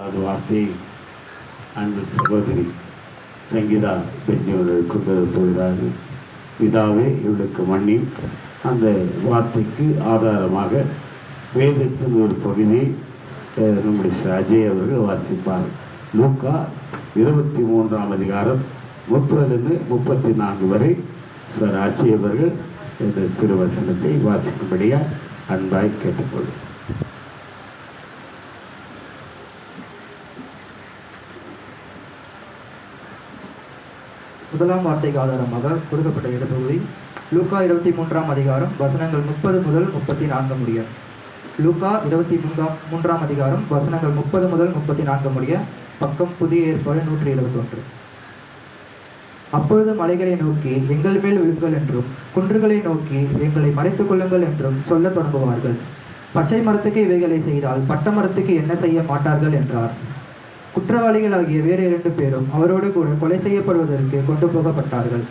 அது வார்த்தை அன்பு சகோதரி சங்கீதா பெஞ்சவர்கள் கொண்டு போகிறார்கள். பிதாவே இவளுக்கு மன்னி. அந்த வார்த்தைக்கு ஆதாரமாக வேதத்தின் ஒரு பகுதியை நம்முடைய அஜய் அவர்கள் வாசிப்பார். லூக்கா 23ஆம் அதிகாரம் 30-34 வரை அஜய் அவர்கள் இந்த திருவசனத்தை வாசிக்கும்படியாக அன்பாய் கேட்டுக்கொள்ளும். முதலாம் வார்த்தைக்கு ஆதாரமாக கொடுக்கப்பட்ட இடப்பகுதி லூக்கா 23ஆம் அதிகாரம் வசனங்கள் 30 முதல் 34 முடிய. லூக்கா 23ஆம் அதிகாரம் வசனங்கள் 30 முதல் 34 முடிய. பக்கம் புதிய ஏற்பாடு 171. அப்பொழுது மலைகளை நோக்கி எங்கள் மேல் விழுங்கள் என்றும், குன்றுகளை நோக்கி எங்களை மறைத்துக் கொள்ளுங்கள் என்றும் சொல்ல தொடங்குவார்கள். பச்சை மரத்துக்கு இவைகளை செய்தால் பட்ட மரத்துக்கு என்ன செய்ய மாட்டார்கள் என்றார். குற்றவாளிகளாகிய வேறு 2 பேரும் அவரோடு கூட கொலை செய்யப்படுவதற்கு கொண்டு போகப்பட்டார்கள்.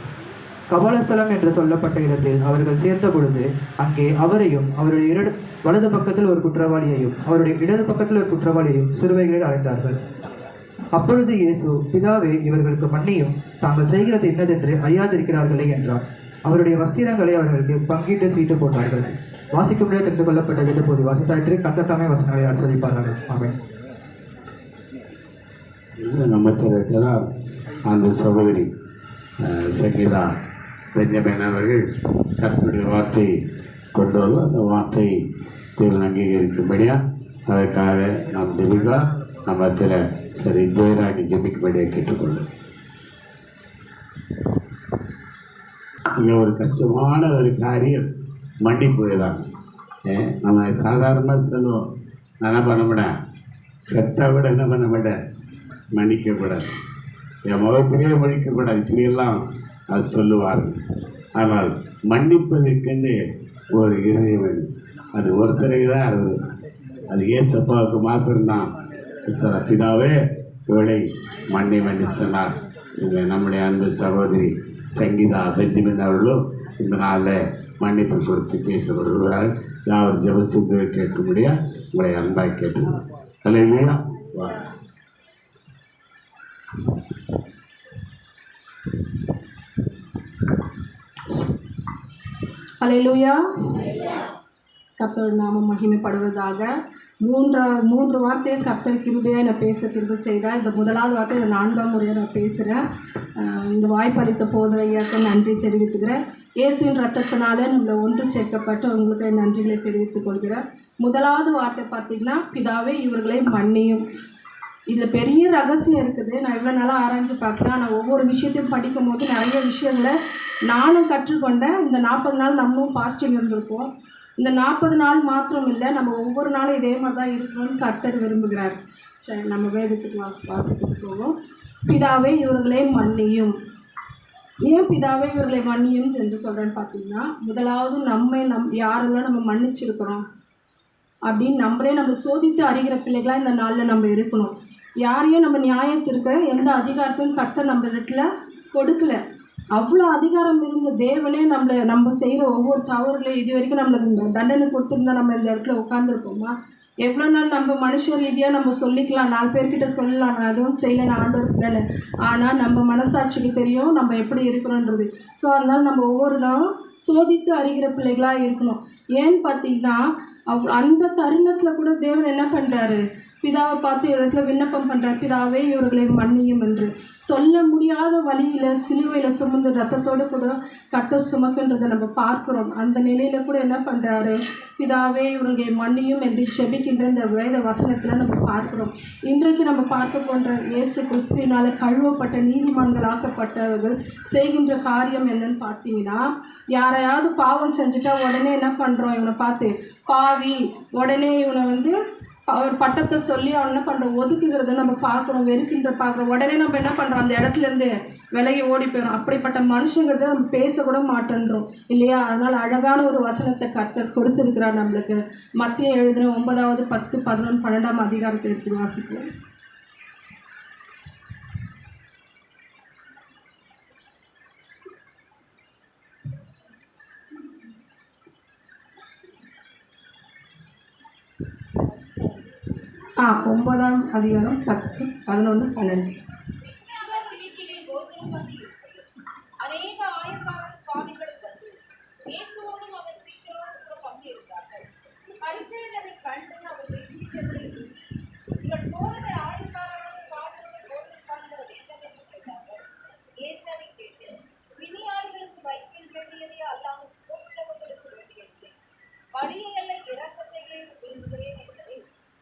கபாலஸ்தலம் என்று சொல்லப்பட்ட இடத்தில் அவர்கள் சேர்ந்த பொழுது அங்கே அவரையும் அவருடைய வலது பக்கத்தில் ஒரு குற்றவாளியையும் அவருடைய இடது பக்கத்தில் ஒரு குற்றவாளியையும் சிறுவைகளில் அழைத்தார்கள். அப்பொழுது இயேசு, பிதாவே இவர்களுக்கு மன்னியும், தாங்கள் செய்கிறது என்னதென்று அறியாதிருக்கிறார்களே என்றார். அவருடைய வஸ்திரங்களை அவர்களுக்கு பங்கிட்டு சீட்டு போட்டார்கள். வாசிக்கும்படியே தெரிந்து கொள்ளப்பட்ட இடப்போது வாசித்தாயிற்று. கர்த்தர் வசனங்களை ஆஸ்வதிப்பார்கள். ஆமென். நம்ம திரைக்கலாம் அந்த சகோதரி சங்கீதா பெஞ்சமின் அவர்கள் கர்த்தருடைய வார்த்தையை கொண்டு வரும். அந்த வார்த்தையை தேவன் அங்கீகரிக்கும்படியாக அதற்காக நாம் ஜெபிக்கலாம். நம்ம திரு சரி ஜெயராணி ஜெபிக்கும்படியாக கேட்டுக்கொள்ளும். இங்கே ஒரு கஷ்டமான ஒரு காரியம் மன்னிப்பு தான். நம்ம சாதாரணமாக சொல்லுவோம், நான் என்ன பண்ண மாட்டேன், செத்தா கூட என்ன பண்ண மாட்டேன், மன்னிக்கக்கூடாது, என் முகத்திலே மன்னிக்கக்கூடாது, இப்படியெல்லாம் அது சொல்லுவார்கள். ஆனால் மன்னிப்பதற்கென்று ஒரு இருதயம் வேண்டும். அது ஒருத்தருக்கு தான் இருக்குது. அது ஏசப்பாவுக்கு மாத்திரம்தான். பிதாவே இவளை மன்னி சொன்னார். இந்த நம்முடைய அன்பு சகோதரி சங்கீதா பெஞ்சமின் அவர்களும் இந்த நாளில் மன்னிப்பு கொடுத்து பேச வருகிறார்கள். யாவர் ஜெபசூத்திரை கேட்கும்படியாக உங்களை அன்பாய் கேட்டுக்கிறோம். அல்லேலூயா. அல்லேலூயா. கர்த்தர் நாமம் மகிமைப்படுவதாக. மூன்று வார்த்தையை கர்த்தர் கிருபையாக நான் பேச கிருபை செய்தால், இந்த முதலாவது வார்த்தை இந்த 4ஆம் முறையாக நான் பேசுகிறேன். இந்த வாய்ப்பளித்த போதனையாக்க நன்றி தெரிவித்துக்கிறேன். இயேசுவின் ரத்தத்தினால நம்மளை ஒன்று சேர்க்கப்பட்டு உங்களுக்கு நன்றிகளை தெரிவித்துக் கொள்கிறேன். முதலாவது வார்த்தை பார்த்திங்கன்னா, பிதாவே இவர்களை மன்னியும். இதில் பெரிய ரகசியம் இருக்குது. நான் இவ்வளோ நாளாக ஆராய்ச்சி பார்க்குறேன். நான் ஒவ்வொரு விஷயத்தையும் படிக்கும் போது நிறைய விஷயங்களை நானும் கற்றுக்கொண்டேன். இந்த 40 நாள் நம்மளும் பாஸ்டிங் இருந்திருப்போம். இந்த 40 நாள் மாத்திரம் இல்லை, நம்ம ஒவ்வொரு நாளும் இதே மாதிரி தான் இருக்கணும்னு கர்த்தர் விரும்புகிறார். சரி, நம்ம வேதத்துக்கு வாசித்துட்டு போவோம். பிதாவே இவர்களை மன்னியும். ஏன் பிதாவே இவர்களை மன்னியும் என்று சொல்கிறேன்னு பார்த்தீங்கன்னா, முதலாவது யாரெல்லாம் நம்ம மன்னிச்சிருக்கிறோம் அப்படின்னு நம்மளை சோதித்து அறிகிற பிள்ளைகளாக இந்த நாளில் நம்ம இருக்கணும். யாரையும் நம்ம நியாயத்திற்கு எந்த அதிகாரத்தையும் கர்த்தர் நம்ம இடத்துல கொடுக்கல. அவ்வளோ அதிகாரம் இருந்த தேவனே நம்ம செய்கிற ஒவ்வொரு தவறுகளையும் இது வரைக்கும் நம்மளுக்கு தண்டனை கொடுத்துருந்தா நம்ம இந்த இடத்துல உட்காந்துருப்போமா? எவ்வளோ நாள் நம்ம மனுஷ ரீதியாக நம்ம சொல்லிக்கலாம், 4 பேர்கிட்ட சொல்லலாம், நான் அதுவும் செய்யலை, நான் ஆண்டவர் பிள்ளை. ஆனால் நம்ம மனசாட்சிக்கு தெரியும் நம்ம எப்படி இருக்கிறோன்றது. ஸோ அதனால் நம்ம ஒவ்வொரு நாளும் சோதித்து அறிகிற பிள்ளைகளாக இருக்கணும். ஏன்னு பார்த்தீங்கன்னா, அந்த தருணத்தில் கூட தேவன் என்ன பண்ணுறாரு, பிதாவை பார்த்து இடத்துல விண்ணப்பம் பண்ணுறார், பிதாவே இவர்களை மன்னியும் என்று. சொல்ல முடியாத வழியில் சிலுவையில் சுமந்து ரத்தத்தோடு கூட கர்த்தர் சுமக்குன்றதை நம்ம பார்க்குறோம். அந்த நிலையில் கூட என்ன பண்ணுறாரு, பிதாவே இவர்களை மன்னியும் என்று ஜெபிக்கின்ற இந்த வேத வசனத்தில் நம்ம பார்க்குறோம். இன்றைக்கு நம்ம பார்க்க போன்ற இயேசு கிறிஸ்துவினால் கழுவப்பட்ட நீதிமான்களாக்கப்பட்டவர்கள் செய்கின்ற காரியம் என்னன்னு பார்த்தீங்கன்னா, யாரையாவது பாவம் செஞ்சுட்டா உடனே என்ன பண்ணுறோம், இவனை பார்த்து பாவி, உடனே இவனை ஒரு பட்டத்தை சொல்லி அவன் என்ன பண்ணுறோம், ஒதுக்குகிறத நம்ம பார்க்குறோம், வெறுக்கின்ற பார்க்குறோம். உடனே நம்ம என்ன பண்ணுறோம், அந்த இடத்துலேருந்து விலகி ஓடி போயிடும். அப்படிப்பட்ட மனுஷங்கிறத நம்ம பேசக்கூட மாட்டேன்றோம் இல்லையா? அதனால் அழகான ஒரு வசனத்தை கர்த்தர் கொடுத்துருக்கிறார் நம்மளுக்கு. மத்திய எழுதின 9, 10, 11, 12ஆம் அதிகாரத்தை எடுத்து வாசிக்கிறோம். 9ஆம் அதிகாரம் 10, 11, 12. அநேக ஆயக்காரர் பாவிகளும் வந்து இயேசுவோடும் அவர் சீஷரோடும் கூட பங்கியிருந்தார்கள். பரிசேயரை கண்டு அவருடைய சீஷர்களை நோக்கி, இவர்கள் போனவர் ஆயக்காரரோடும் பாவிகளோடும் போதனை பண்ணுகிறது என்னவென்று கேட்டார்கள். இயேசு அதை கேட்டு, பிணியாளிகளுக்கு வைத்தியம் வேண்டியதே அல்லாமல் சுகமுள்ளவர்களுக்கு வேண்டியதில்லை. பணியை அல்ல இரக்கத்தையே விரும்புகிறேன் என்பதை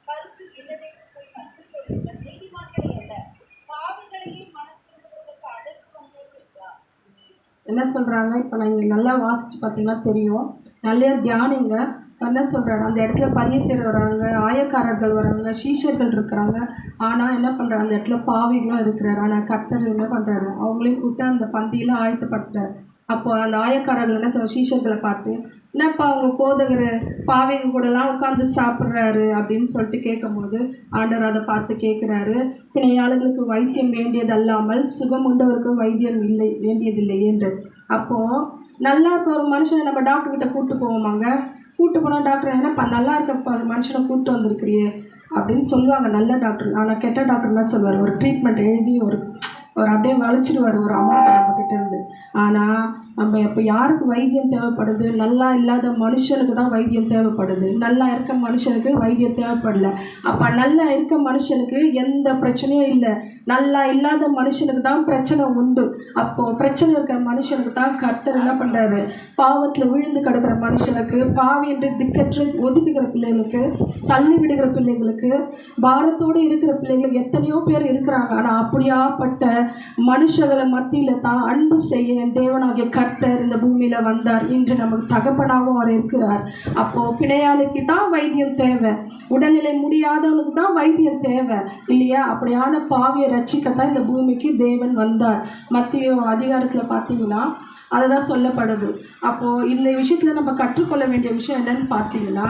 கருத்து இன்னதென்று போய் கற்றுக்கொள்ளுங்கள். நீதிமான்களை அல்ல பாவிகளையே மனம் திரும்புவதற்கு அழைத்து வந்தேன் என்றார். என்ன சொல்கிறாங்க? இப்போ நீங்கள் நல்லா வாசித்து பார்த்தீங்கன்னா தெரியும். நல்லா தியானிங்க. என்ன சொல்கிறாரு? அந்த இடத்துல பரிசேயர் வராங்க, ஆயக்காரர்கள் வராங்க, சீஷர்கள் இருக்கிறாங்க. ஆனால் என்ன பண்ணுறாரு? அந்த இடத்துல பாவிகளும் இருக்கிறாரு. ஆனால் கர்த்தர் என்ன பண்ணுறாரு? அவங்களையும் கூப்பிட்டு அந்த பந்தியில் ஆயத்தப்படுத்துறாரு. அப்போ அந்த ஆயக்காரர்கள் என்ன சொல்ற? சீஷர்களை பார்த்து, என்னப்பா அவங்க போதகர் பாவிங்க கூடலாம் உட்காந்து சாப்பிட்றாரு அப்படின்னு சொல்லிட்டு கேட்கும்போது ஆண்டவர் அதை பார்த்து கேட்குறாரு, பிணையாளர்களுக்கு வைத்தியம் வேண்டியதல்லாமல் சுகம் உண்டவருக்கு வைத்தியம் இல்லை வேண்டியதில்லை என்று. அப்போது நல்லா இருக்க ஒரு மனுஷனை நம்ம டாக்டர்கிட்ட கூப்பிட்டு போவோமாங்க? கூப்பிட்டு போனால் டாக்டர் என்னப்பா நல்லா இருக்கப்பா அந்த மனுஷனை கூப்பிட்டு வந்திருக்கிறியே அப்படின்னு சொல்லுவாங்க நல்ல டாக்டர். ஆனால் கெட்ட டாக்டர் என்ன சொல்வார்? ஒரு ட்ரீட்மெண்ட் எழுதி ஒரு அப்படியே வளைச்சிடுவார் ஒரு அமௌண்ட் நம்மக்கிட்ட இருந்து. ஆனால் நம்ம இப்போ யாருக்கு வைத்தியம் தேவைப்படுது? நல்லா இல்லாத மனுஷனுக்கு தான் வைத்தியம் தேவைப்படுது. நல்லா இருக்க மனுஷனுக்கு வைத்தியம் தேவைப்படல. அப்போ நல்லா இருக்க மனுஷனுக்கு எந்த பிரச்சனையும் இல்லை. நல்லா இல்லாத மனுஷனுக்கு தான் பிரச்சனை உண்டு. அப்போது பிரச்சனை இருக்கிற மனுஷனுக்கு தான் கர்த்தர் என்ன பண்ணுறாரு? பாவத்தில் விழுந்து கிடக்கிற மனுஷனுக்கு, பாவி என்று திக்கற்று ஒதுக்குகிற பிள்ளைகளுக்கு, தள்ளி விடுகிற பிள்ளைகளுக்கு, பாரத்தோடு இருக்கிற பிள்ளைகளுக்கு எத்தனையோ பேர் இருக்கிறாங்க. ஆனால் அப்படியாப்பட்ட மனுஷர்களை மத்தியில் தான் அன்பு செய்ய என் தேவனாகிய கர்த்தர் இந்த பூமியில் வந்தார். இன்று நமக்கு தகப்பனாகவும் அவர் இருக்கிறார். அப்போது பிணையாளிக்கு தான் வைத்தியம் தேவை, உடல்நிலை முடியாதவனுக்கு தான் வைத்தியம் தேவை இல்லையா? அப்படியான பாவியை ரட்சிக்கத்தான் இந்த பூமிக்கு தேவன் வந்தார். மத்திய அதிகாரத்தில் பார்த்தீங்கன்னா அதுதான் சொல்லப்படுது. அப்போது இந்த விஷயத்தில் நம்ம கற்றுக்கொள்ள வேண்டிய விஷயம் என்னன்னு பார்த்தீங்கன்னா,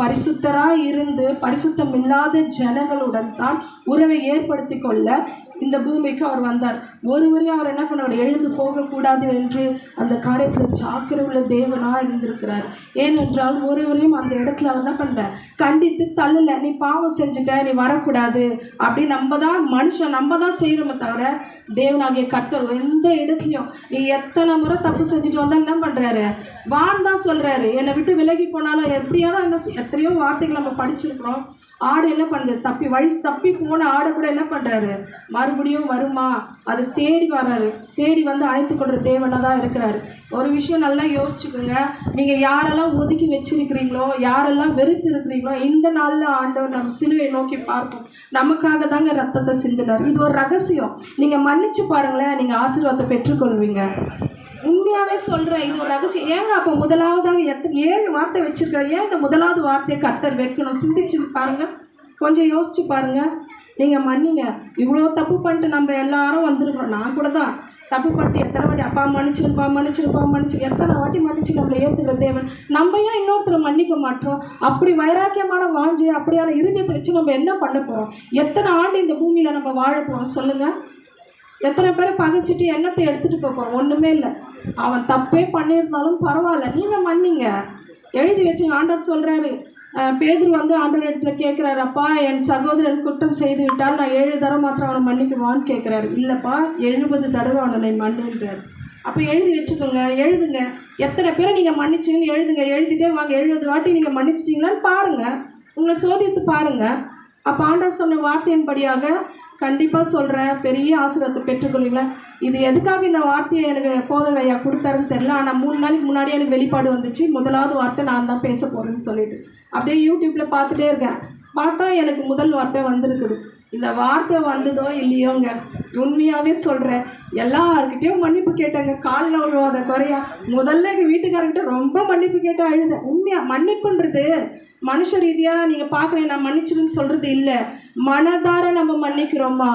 பரிசுத்தராக இருந்து பரிசுத்தம் இல்லாத ஜனங்களுடன் தான் உறவை ஏற்படுத்தி கொள்ள இந்த பூமிக்கு அவர் வந்தார். ஒருவரையும் அவர் என்ன பண்ணார்? எழுந்து போகக்கூடாது என்று அந்த காரியத்தில் ஜாக்கிர உள்ள தேவனாக இருந்திருக்கிறார். ஏனென்றால் ஒருவரையும் அந்த இடத்துல அவர் என்ன பண்ண கண்டித்து தள்ளலை. நீ பாவம் செஞ்சுட்ட, நீ வரக்கூடாது அப்படி நம்ம தான் செய்யணுமே தவிர தேவனாகிய கர்த்தர் எந்த இடத்துலையும் நீ எத்தனை முறை தப்பு செஞ்சுட்டு வந்தால் என்ன பண்ணுறாரு? வான் தான் சொல்கிறாரு. என்னை விட்டு விலகி போனாலும் எப்படியாலும் என்ன எத்தனையோ வார்த்தைகள் நம்ம படிச்சிருக்கிறோம். ஆடு என்ன பண்ணுது? தப்பி போன ஆடை கூட என்ன பண்ணுறாரு? மறுபடியும் வருமா? அது தேடி வர்றாரு. தேடி வந்து அழைத்து கொள்கிற தேவனாக தான் இருக்கிறாரு. ஒரு விஷயம் நல்லா யோசிச்சுக்கோங்க. நீங்கள் யாரெல்லாம் ஒதுக்கி வச்சிருக்கிறீங்களோ, யாரெல்லாம் வெறுத்து இருக்கிறீங்களோ, இந்த நாளில் ஆண்டவர் நம்ம சிலுவையை நோக்கி பார்ப்போம். நமக்காக தாங்க ரத்தத்தை சிந்தினார். இது ஒரு ரகசியம். நீங்கள் மன்னிச்சு பாருங்களேன், நீங்கள் ஆசீர்வாதத்தை பெற்றுக்கொள்வீங்க. உண்மையாகவே சொல்கிறேன், இது ஒரு ரகசியம். ஏங்க அப்போ முதலாவதாக 7 வார்த்தை வச்சுருக்காரு. ஏன் இந்த முதலாவது வார்த்தையை கர்த்தர் வைக்கணும்? சிந்திச்சு பாருங்கள், கொஞ்சம் யோசிச்சு பாருங்கள். நீங்கள் மன்னிங்க. இவ்வளோ தப்பு பண்ணிட்டு நம்ம எல்லாரும் வந்துருக்கோம். நான் கூட தான் தப்பு பண்ணிட்டு எத்தனை வாட்டி அப்பா மன்னிச்சிருப்பா எத்தனை வாட்டி மன்னிச்சு நம்மளை ஏற்றுக்கிற தேவன். நம்ம ஏன் இன்னொருத்தரை மன்னிக்க மாட்டோம்? அப்படி வைராக்கியமான வாஞ்சி, அப்படியான இருதயத்தை வச்சு நம்ம என்ன பண்ண போகிறோம்? எத்தனை ஆண்டு இந்த பூமியில் நம்ம வாழ போகிறோம் சொல்லுங்கள்? எத்தனை பேரை பகைச்சிட்டு எண்ணத்தை எடுத்துகிட்டு போகிறோம்? ஒன்றுமே இல்லை. அவன் தப்பே பண்ணியிருந்தாலும் பரவாயில்ல, நீங்கள் மன்னிங்க, எழுதி வச்சு. ஆண்டவர் சொல்கிறாரு, பேதுரு வந்து ஆண்டவர் இடத்துல கேட்குறாரு, அப்பா என் சகோதரன் குற்றம் செய்து விட்டால் நான் 7 தடவை மாத்திரம் அவனை மன்னிக்குவான்னு கேட்குறாரு. இல்லைப்பா 70 தடவை அவனை மன்னின்றார். அப்போ எழுதி வச்சுக்கோங்க, எழுதுங்க. எத்தனை பேரை நீங்கள் மன்னிச்சிங்கன்னு எழுதுங்க. எழுதிட்டே வாங்க. 70 வாட்டி நீங்கள் மன்னிச்சிட்டிங்களான்னு பாருங்கள், உங்களை சோதித்து பாருங்கள். அப்போ ஆண்டவர் சொன்ன வார்த்தையின்படியாக கண்டிப்பாக சொல்கிறேன், பெரிய ஆசீர்வாதத்தை பெற்றுக்கொள்வீங்களா? இது எதுக்காக இந்த வார்த்தையை எனக்கு போதகர் ஐயா கொடுத்தாருன்னு தெரியல. ஆனால் 3 நாளைக்கு முன்னாடியே எனக்கு வெளிப்பாடு வந்துச்சு. முதலாவது வார்த்தை நான் தான் பேச போகிறேன்னு சொல்லிட்டு அப்படியே யூடியூப்பில் பார்த்துட்டே இருக்கேன். பார்த்தா எனக்கு முதல் வார்த்தை வந்திருக்குது. இந்த வார்த்தை வந்ததோ இல்லையோங்க, உண்மையாகவே சொல்கிறேன், எல்லாருக்கிட்டையும் மன்னிப்பு கேட்டேங்க. காலில் விழுவாத குறையா. முதல்ல எங்கள் வீட்டுக்காரர்கிட்ட ரொம்ப மன்னிப்பு கேட்டு அழுதேன். உண்மையாக மன்னிப்புன்றது மனுஷ ரீதியாக நீங்கள் பார்க்குறேன் நான் மன்னிச்சிருன்னு சொல்கிறது இல்லை. மனதார நம்ம மன்னிக்கிறோமா?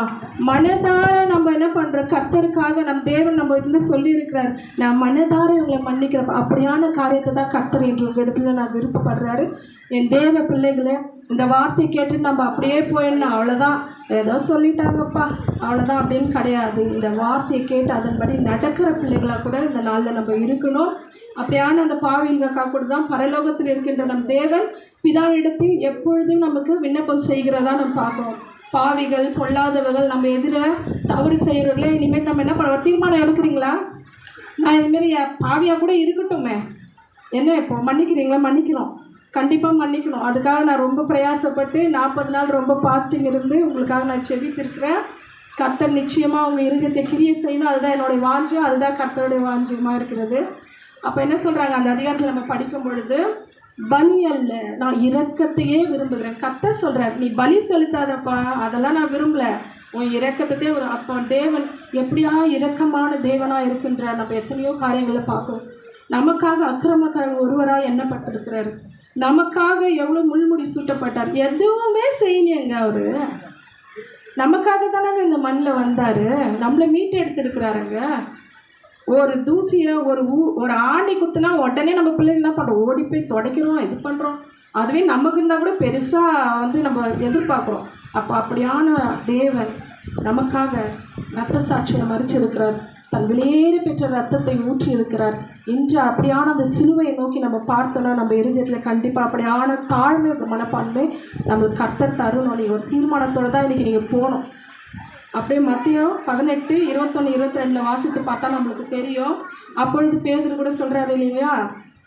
மனதார நம்ம என்ன பண்ணுறோம்? கர்த்தருக்காக நம் தேவன் நம்ம இடத்துல சொல்லியிருக்கிறார், நான் மனதார இவங்களை மன்னிக்கிறோம். அப்படியான காரியத்தை தான் கர்த்தர் என்ற உங்கள் இடத்துல நான் விருப்பப்படுறாரு. என் தேவ பிள்ளைகளே, இந்த வார்த்தை கேட்டு நம்ம அப்படியே போயிடணும், அவ்வளோதான், ஏதோ சொல்லிட்டாங்கப்பா அவ்வளோதான் அப்படின்னு கிடையாது. இந்த வார்த்தையை கேட்டு அதன்படி நடக்கிற பிள்ளைகளாக கூட இந்த நாளில் நம்ம இருக்கணும். அப்படியான அந்த பாவிகளுக்காக கூட தான் பரலோகத்தில் இருக்கின்ற நம் தேவன் பிதாவிடத்தில் எப்பொழுதும் நமக்கு விண்ணப்பம் செய்கிறதா நம்ம பார்க்கணும். பாவிகள் பொல்லாதவர்கள் நம்ம எதிர தவறு செய்கிறவர்களே இனிமேல் நம்ம என்ன பண்ண தீர்மானம் எடுக்கிறீங்களா? நான் இதுமாரி பாவியாக கூட இருக்கட்டுமே, என்ன இப்போ மன்னிக்கிறீங்களா? மன்னிக்கிறோம், கண்டிப்பாக மன்னிக்கணும். அதுக்காக நான் ரொம்ப பிரயாசப்பட்டு 40 நாள் ரொம்ப பாஸ்டிங் இருந்து உங்களுக்காக நான் செபித்திருக்கிறேன். கர்த்தர் நிச்சயமாக உங்கள் இருதயத்தை கிரியை செய்யணும். அதுதான் என்னுடைய வாஞ்சியம், அதுதான் கர்த்தருடைய வாஞ்சியமாக இருக்கிறது. அப்போ என்ன சொல்கிறாங்க அந்த அதிகாரத்தில் நம்ம படிக்கும் பொழுது, பலி அல்ல, நான் இரக்கத்தையே விரும்புகிறேன். கர்த்தர் சொல்கிறார், நீ பலி செலுத்தாதப்பா, அதெல்லாம் நான் விரும்பலை, உன் இரக்கத்தையே ஒரு. அப்போ தேவன் எப்படியா இரக்கமான தேவனாக இருக்கின்றார். நம்ம எத்தனையோ காரியங்களை பார்க்கணும். நமக்காக அக்கிரமக்காரர் ஒருவராக எண்ணப்பட்டிருக்கிறார். நமக்காக எவ்வளோ முள்முடி சூட்டப்பட்டார். எதுவுமே செய்யலையங்க அவர். நமக்காக தானங்க இந்த மண்ணில் வந்தார். நம்மளை மீட்டு எடுத்துருக்கிறாருங்க. ஒரு தூசியை ஒரு ஆணி குத்துனா உடனே நம்ம பிள்ளைங்க என்ன பண்ணுறோம்? ஓடி போய் துடைக்கிறோம், இது பண்ணுறோம். அதுவே நமக்கு இருந்தால் கூட பெருசாக நம்ம எதிர்பார்க்குறோம். அப்போ அப்படியான தேவன் நமக்காக ரத்த சாட்சியை மறிச்சிருக்கிறார். தன் வெளியேறி பெற்ற ரத்தத்தை ஊற்றி இருக்கிறார். இன்று அப்படியான அந்த சிலுவையை நோக்கி நம்ம பார்த்தோன்னா நம்ம இருதயத்தில் கண்டிப்பாக அப்படியான தாழ்மை மனப்பான்மை நம்மளுக்கு கர்த்தர் தரணும். நீங்கள் ஒரு தீர்மானத்தோடு தான் இன்றைக்கி நீங்கள் போகணும். அப்படியே மத்தியோ 18, 21, 22 வாசித்து பார்த்தா நம்மளுக்கு தெரியும். அப்பொழுது பேதுரு கூட சொல்கிறாரு இல்லையா,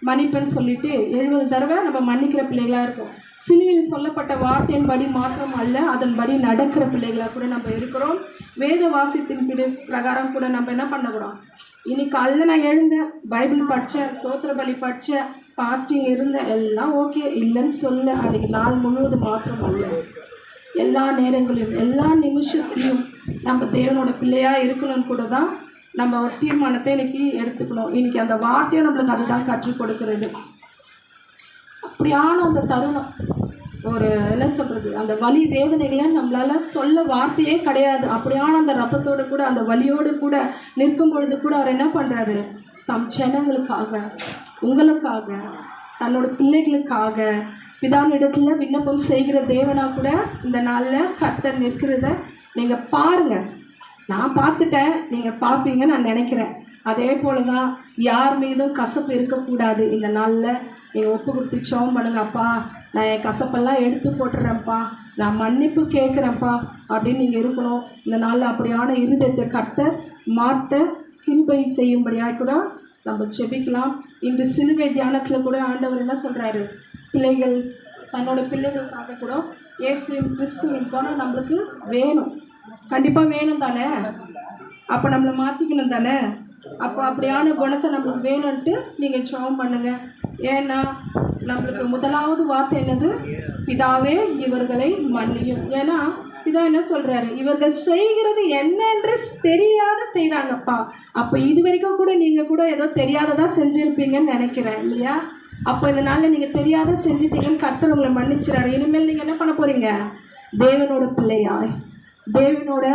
மன்னிப்பேன்னு சொல்லிட்டு 70 தடவை நம்ம மன்னிக்கிற பிள்ளைகளாக இருக்கும். சிலுவையில் சொல்லப்பட்ட வார்த்தையின்படி மாற்றம் அல்ல, அதன்படி நடக்கிற பிள்ளைகளாக கூட நம்ம இருக்கிறோம். வேத வாசித்தின் பிரகாரம் கூட நம்ம என்ன பண்ணக்கூடாது. இன்னைக்கு காலையில் நான் எழுந்தேன், பைபிள் படித்தேன், சோத்திர பலி படித்தேன், ஃபாஸ்டிங் இருந்தேன், எல்லாம் ஓகே, இல்லைன்னு சொல்ல. அன்றைக்கி நாள் முழுவதும் மாற்றம் அல்ல. எல்லா நேரங்களிலும் எல்லா நிமிஷத்துலையும் நம்ம தேவனோட பிள்ளையாக இருக்கணும்னு கூட தான் நம்ம ஒரு தீர்மானத்தை இன்றைக்கி எடுத்துக்கணும். இன்றைக்கி அந்த வார்த்தையை நம்மளுக்கு அதுதான் கற்றுக் கொடுக்கிறது. அப்படியான அந்த தருணம், ஒரு என்ன சொல்கிறது, அந்த வலி வேதனைகளை நம்மளால் சொல்ல வார்த்தையே கிடையாது. அப்படியான அந்த ரத்தத்தோடு கூட அந்த வலியோடு கூட நிற்கும் பொழுது கூட அவர் என்ன பண்ணுறாரு, தம் ஜனங்களுக்காக, உங்களுக்காக, தன்னோட பிள்ளைகளுக்காக பிதாவினிடத்தில் விண்ணப்பம் செய்கிற தேவனாக கூட இந்த நாளில் கர்த்தர் நிற்கிறத நீங்கள் பாருங்கள். நான் பார்த்துட்டேன், நீங்கள் பார்ப்பீங்கன்னு நான் நினைக்கிறேன். அதே போல் தான் யார் மீதும் கசப்பு இருக்கக்கூடாது. இந்த நாளில் நீங்கள் ஒப்பு கொடுத்து சோம் பண்ணுங்க. அப்பா, நான் என் கசப்பெல்லாம் எடுத்து போட்டுறேன்ப்பா, நான் மன்னிப்பு கேட்குறேன்ப்பா அப்படின்னு நீங்கள் இருக்கணும். இந்த நாளில் அப்படியான இருதயத்தை கர்த்தர் மாற்ற கிருபை செய்யும்படியாக கூட நம்ம ஜெபிக்கலாம். இன்று சிலுவை தியானத்தில் கூட ஆண்டவர் என்ன சொல்கிறாரு, பிள்ளைகள் தன்னோட பிள்ளைகளுக்காக கூட இயேசுவின் கிறிஸ்துவின் குணம் நம்மளுக்கு வேணும், கண்டிப்பாக வேணும் தானே. அப்போ நம்மளை மாற்றிக்கணும் தானே. அப்போ அப்படியான குணத்தை நம்மளுக்கு வேணும்ன்ட்டு நீங்கள் ஜெபம் பண்ணுங்கள். ஏன்னா நம்மளுக்கு முதலாவது வார்த்தை என்னது, பிதாவே இவர்களை மன்னியும். ஏன்னா பிதா என்ன சொல்கிறாரு, இவர்கள் செய்கிறது என்னென்று தெரியாத செய்கிறாங்கப்பா. அப்போ இது வரைக்கும் கூட நீங்கள் கூட ஏதோ தெரியாததாக செஞ்சுருப்பீங்கன்னு நினைக்கிறேன் இல்லையா. அப்போ இந்த நாளில் நீங்கள் தெரியாத செஞ்சுட்டீங்கன்னு கர்த்தர் உங்களை மன்னிச்சுறாரு. இனிமேல் நீங்கள் என்ன பண்ண போகிறீங்க, தேவனோட பிள்ளையாய் தேவனோட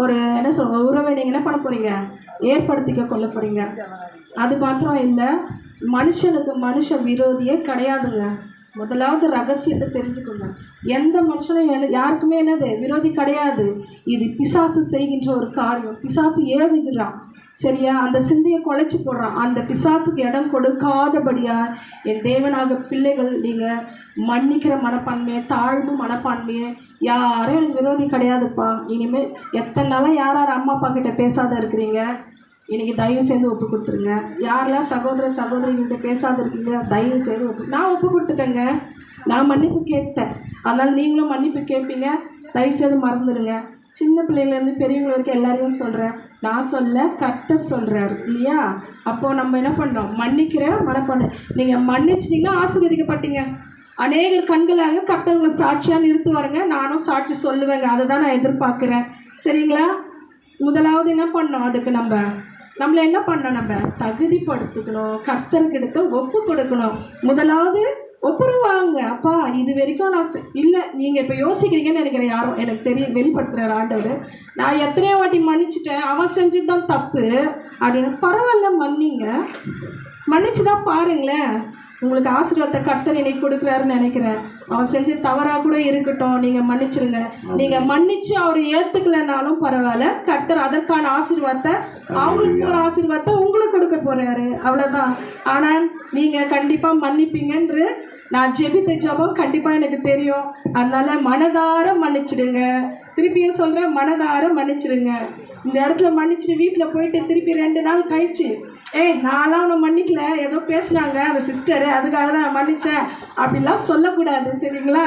ஒரு என்ன சொல்ற உறவை நீங்கள் என்ன பண்ண போகிறீங்க, ஏற்படுத்திக்க கொள்ள போகிறீங்க. அது மாத்திரம் இல்லை, மனுஷனுக்கு மனுஷ விரோதியே கிடையாதுங்க. முதலாவது ரகசியத்தை தெரிஞ்சுக்கோங்க. எந்த மனுஷனும் யாருக்குமே என்னது விரோதி கிடையாது. இது பிசாசு செய்கின்ற ஒரு காரியம். பிசாசு ஏவுகிறான், சரியா, அந்த சிந்தையை குலைச்சி போடுறான். அந்த பிசாசுக்கு இடம் கொடுக்காதபடியா என் தேவனாக பிள்ளைகள் நீங்கள் மன்னிக்கிற மனப்பான்மையை, தாழ்வு மனப்பான்மையை, யாரும் எனக்கு விரோதி கிடையாதுப்பா. இனிமேல் எத்தனை நாளாக யார் யார் அம்மா அப்பா கிட்ட பேசாத இருக்கிறீங்க, இன்றைக்கி தயவு செய்து ஒப்பு கொடுத்துருங்க. யாரெல்லாம் சகோதரிகிட்ட பேசாத இருக்கீங்க, தயவு செய்து நான் ஒப்பு கொடுத்துட்டேங்க, நான் மன்னிப்பு கேட்டேன். அதனால் நீங்களும் மன்னிப்பு கேட்பீங்க. தயவு செய்து மறந்துடுங்க. சின்ன பிள்ளைங்கள்லேருந்து பெரியவங்க வரைக்கும் எல்லாரையும் சொல்கிறேன், நான் சொல்ல கர்த்தர் சொல்கிறாரு இல்லையா. அப்போது நம்ம என்ன பண்ணோம், மன்னிக்கிற மனப்பான்மை. நீங்கள் மன்னிச்சிட்டிங்கன்னா ஆசீர்வதிக்கப்பட்டீங்க. அநேகர் கண்களாக கர்த்தவங்களை சாட்சியாக நிறுத்துவாருங்க. நானும் சாட்சி சொல்லுவேங்க. அதை தான் நான் எதிர்பார்க்குறேன், சரிங்களா. முதலாவது என்ன பண்ணோம், அதுக்கு நம்மளை என்ன பண்ணோம், நம்ம தகுதிப்படுத்திக்கணும். கர்த்தர்கிட்ட ஒப்பு கொடுக்கணும். முதலாவது ஒப்புருவாங்க. அப்பா இது வரைக்கும் நான் இல்லை, நீங்கள் இப்போ யோசிக்கிறீங்கன்னு நினைக்கிறேன். யாரும் எனக்கு தெரியும் வெளிப்படுத்துகிறார் ஆண்டவர். நான் எத்தனையோ வாட்டி மன்னிச்சிட்டேன், அவன் செஞ்சது தான் தப்பு அப்படின்னு. பரவாயில்ல, மன்னிச்சு தான் பாருங்களேன், உங்களுக்கு ஆசீர்வாதத்தை கர்த்தர் இன்னைக்கு கொடுக்குறாருன்னு நினைக்கிறேன். அவன் செஞ்ச தவறாக கூட இருக்கட்டும், நீங்கள் மன்னிச்சிருங்க. நீங்கள் மன்னிச்சு அவர் ஏற்றுக்கலைனாலும் பரவாயில்ல, கர்த்தர் அதற்கான ஆசீர்வாதத்தை, அவங்களுக்கு ஒரு ஆசீர்வாதத்தை உங்களுக்கு கொடுக்க போகிறாரு, அவ்வளோதான். ஆனால் நீங்கள் கண்டிப்பாக மன்னிப்பீங்கன்று நான் ஜெபித்த ஜெபம் கண்டிப்பாக எனக்கு தெரியும். அதனால மனதார மன்னிச்சிடுங்க. திருப்பியும் சொல்கிறேன், மனதார மன்னிச்சிடுங்க. இந்த இடத்துல மன்னிச்சுட்டு வீட்டில் போயிட்டு திருப்பி 2 நாள் கழிச்சு, நான்லாம் அவனை மன்னிக்கல, ஏதோ பேசினாங்க அந்த சிஸ்டரு, அதுக்காக தான் நான் மன்னித்தேன் அப்படிலாம் சொல்லக்கூடாது, சரிங்களா?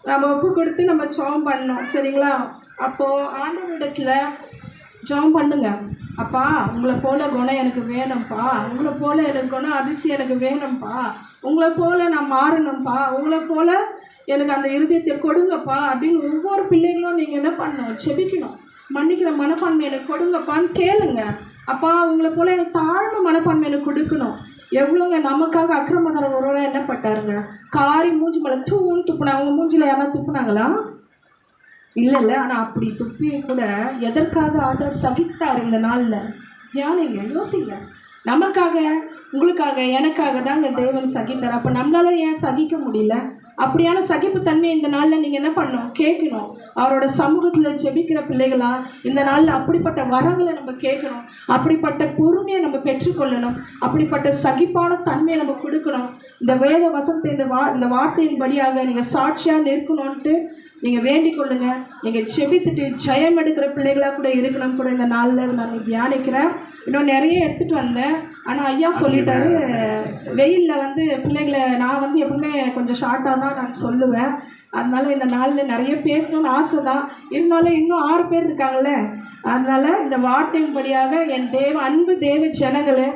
நம்ம ஒப்பு கொடுத்து நம்ம ஜெபம் பண்ணோம், சரிங்களா? அப்போது ஆண்டவரிடத்துல ஜெபம் பண்ணுங்க. அப்பா, உங்களை போல குணம் எனக்கு வேணும்ப்பா, உங்களை போல எனக்கு குணம் அதிசயம் எனக்கு வேணும்ப்பா, உங்களை போல நான் மாறணும்ப்பா, உங்களை போல எனக்கு அந்த இருதயத்தை கொடுங்கப்பா அப்படின்னு ஒவ்வொரு பிள்ளைங்களும் நீங்கள் என்ன பண்ணணும்? செபிக்கணும். மன்னிக்கிற மனப்பான்மை எனக்கு கொடுங்கப்பான்னு கேளுங்க. அப்பா, உங்களை போல எனக்கு தாழ்வு மனப்பான்மை எனக்கு கொடுக்கணும். எவ்வளோங்க நமக்காக அக்கிரமக்காரர் ஒருவரை என்ன பட்டாருங்க, காரி மூஞ்சி மேலே தூன்னு துப்புனாங்க. அவங்க மூஞ்சியில் யாராவது துப்புனாங்களா? இல்லை. ஆனால் அப்படி துப்பி கூட எதற்காக ஆண்டவர் சகித்தார் இந்த நாளில்? தியானிங்க, யோசிங்க. நமக்காக, உங்களுக்காக, எனக்காக தாங்க தேவன் சகித்தார். அப்போ நம்மளால ஏன் சகிக்க முடியல? அப்படியான சகிப்புத்தன்மை இந்த நாளில் நீங்கள் என்ன பண்ணணும்? கேட்கணும். அவரோட சமூகத்தில் ஜெபிக்கிற பிள்ளைகளா இந்த நாளில் அப்படிப்பட்ட வரங்களை நம்ம கேட்கணும். அப்படிப்பட்ட பொறுமையை நம்ம பெற்றுக்கொள்ளணும். அப்படிப்பட்ட சகிப்பான தன்மையை நம்ம கொடுக்கணும். இந்த வேத வசனத்தை இந்த வார்த்தையின் படியாக நீங்கள் சாட்சியாக நிற்கணும்ன்ட்டு நீங்கள் வேண்டிக் கொள்ளுங்க. நீங்கள் செபித்துட்டு ஜெயம் எடுக்கிற பிள்ளைகளாக கூட இருக்கணும் கூட இந்த நாளில் நான் தியானிக்கிறேன். இன்னும் நிறைய எடுத்துகிட்டு வந்தேன். ஆனால் ஐயா சொல்லிட்டாரு, வெயிலில் பிள்ளைகளை நான் எப்பவுமே கொஞ்சம் ஷார்ட்டாக தான் நான் சொல்லுவேன். அதனால இந்த நாளில் நிறைய பேசணும்னு ஆசை தான். இருந்தாலும் இன்னும் 6 பேர் இருக்காங்களே. அதனால் இந்த வார்த்தையின்படியாக என் அன்பு தேவ ஜனங்களே,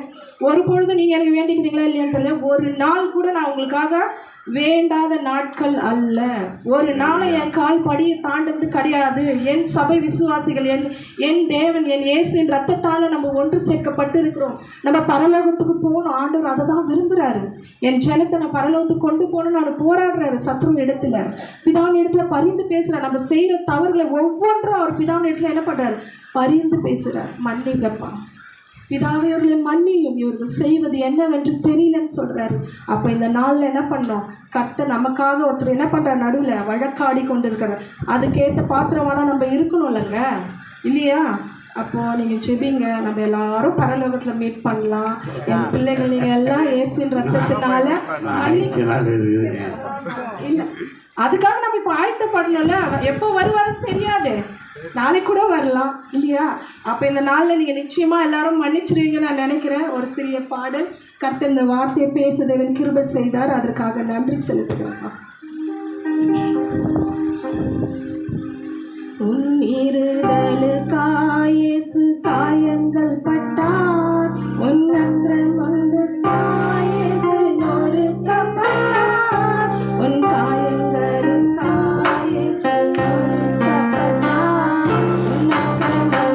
ஒரு பொழுது நீங்கள் எனக்கு வேண்டிக்கிறீங்களா இல்லையான்னு தெரியல, ஒரு நாள் கூட நான் உங்களுக்காக வேண்டாத நாட்கள் அல்ல. ஒரு நாளை என் கால் படியை தாண்டது கிடையாது. என் சபை விசுவாசிகள், என் தேவன், என் இயேசுவின் ரத்தத்தால் நம்ம ஒன்று சேர்க்கப்பட்டு இருக்கிறோம். நம்ம பரலோகத்துக்கு போகணும். ஆண்டவர் அதை தான் விரும்புகிறாரு. என் ஜனத்தை நான் பரலோகத்துக்கு கொண்டு போகணும்னு நான் போராடுறாரு. சத்ரு இடத்துல, பிதாவின் இடத்துல பரிந்து பேசுகிறார். நம்ம செய்கிற தவறுகளை ஒவ்வொன்றும் அவர் பிதாவின் இடத்துல என்ன பண்ணுறாரு? பரிந்து பேசுகிறார். மன்னிங்கப்பா பிதாவே, இவர்களை மன்னியும், இவர்கள் செய்வது என்னவென்று தெரியலன்னு சொல்கிறாரு. அப்போ இந்த நாளில் என்ன பண்ணோம்? கர்த்தர் நமக்காக ஒருத்தர் என்ன பண்ணுறார்? நடுவில் வழக்காடி கொண்டு இருக்கிறார். அதுக்கேற்ற பாத்திரமான நம்ம இருக்கணும் இல்லைங்க, இல்லையா? அப்போது நீங்கள் செபிங்க. நம்ம எல்லாரும் பரலோகத்தில் மீட் பண்ணலாம். என் பிள்ளைகள் நீங்கள் எல்லாம் இயேசுவின் ரத்தத்தினால இல்லை, அதுக்காக நம்ம இப்போ ஆயத்தப்படணும்ல. எப்போ வருவாருன்னு தெரியாது, நாளைக்கு கூட வரலாம், இல்லையா? அப்போ இந்த நாளில் நீங்கள் நிச்சயமாக எல்லாரும் மன்னிச்சிருவீங்கன்னு நான் நினைக்கிறேன். ஒரு சிறிய பாடல், கர்த்தர் இந்த வார்த்தையை பேச தேவன் கிருபை செய்தார், அதற்காக நன்றி செலுத்துகிறேன். உன்னிருதலுக்காய் இயேசு காயங்கள் பட்டார், உன் அக்கிரமங்களுக்காய் இயேசு நொறுக்கப்பட்டார், உன் காயங்களுக்காய் இயேசு நொறுக்கப்பட்டார், உன் அக்கிரமங்களுக்காய்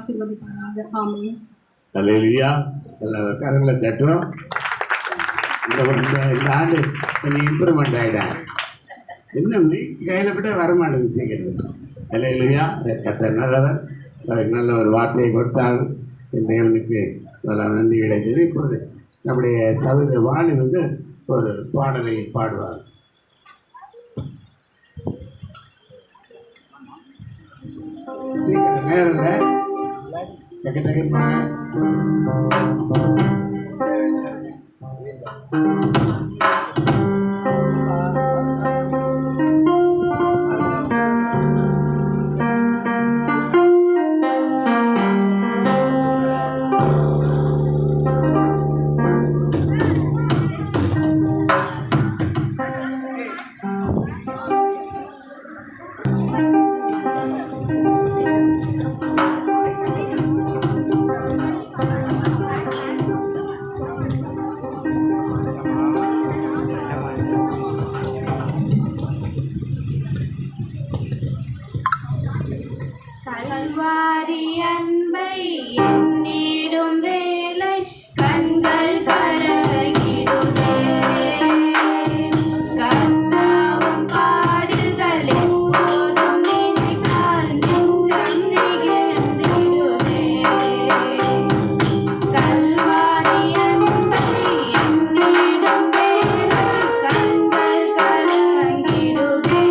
ஆசீர்வதிப்பாராக. ஆமென். அல்லேலூயா. எல்லா கரங்களை தட்டுறோம். இந்த ஆண்டு கொஞ்சம் இம்ப்ரூவ்மெண்ட் ஆகிட்டேன். இன்னும் கையில் விட வரமாட்டேங்குது சீக்கிரம். அல்லேலூயா. கர்த்தர் நல்லவர். அவருக்கு நல்ல ஒரு வார்த்தையை கொடுத்தால் தேவனுக்கு பல நன்றி கிடைத்தது. இப்போது நம்முடைய சகோதர வாணி வந்து ஒரு பாடலை பாடுவார். சீக்கிரம் நேரம் டக்கு டக்குன்னு கல்வாரி அன்பை எண்ணிடும் வேலை கண்கள் கலங்கிடுதே. கர்த்தாவும் பாடுகள் எப்போதும் நினைத்தால் நெஞ்சம் நெகிழ்ந்திடுதே. கல்வாரி அன்பை எண்ணிடும் வேலை கண்கள் கலங்கிடுதே.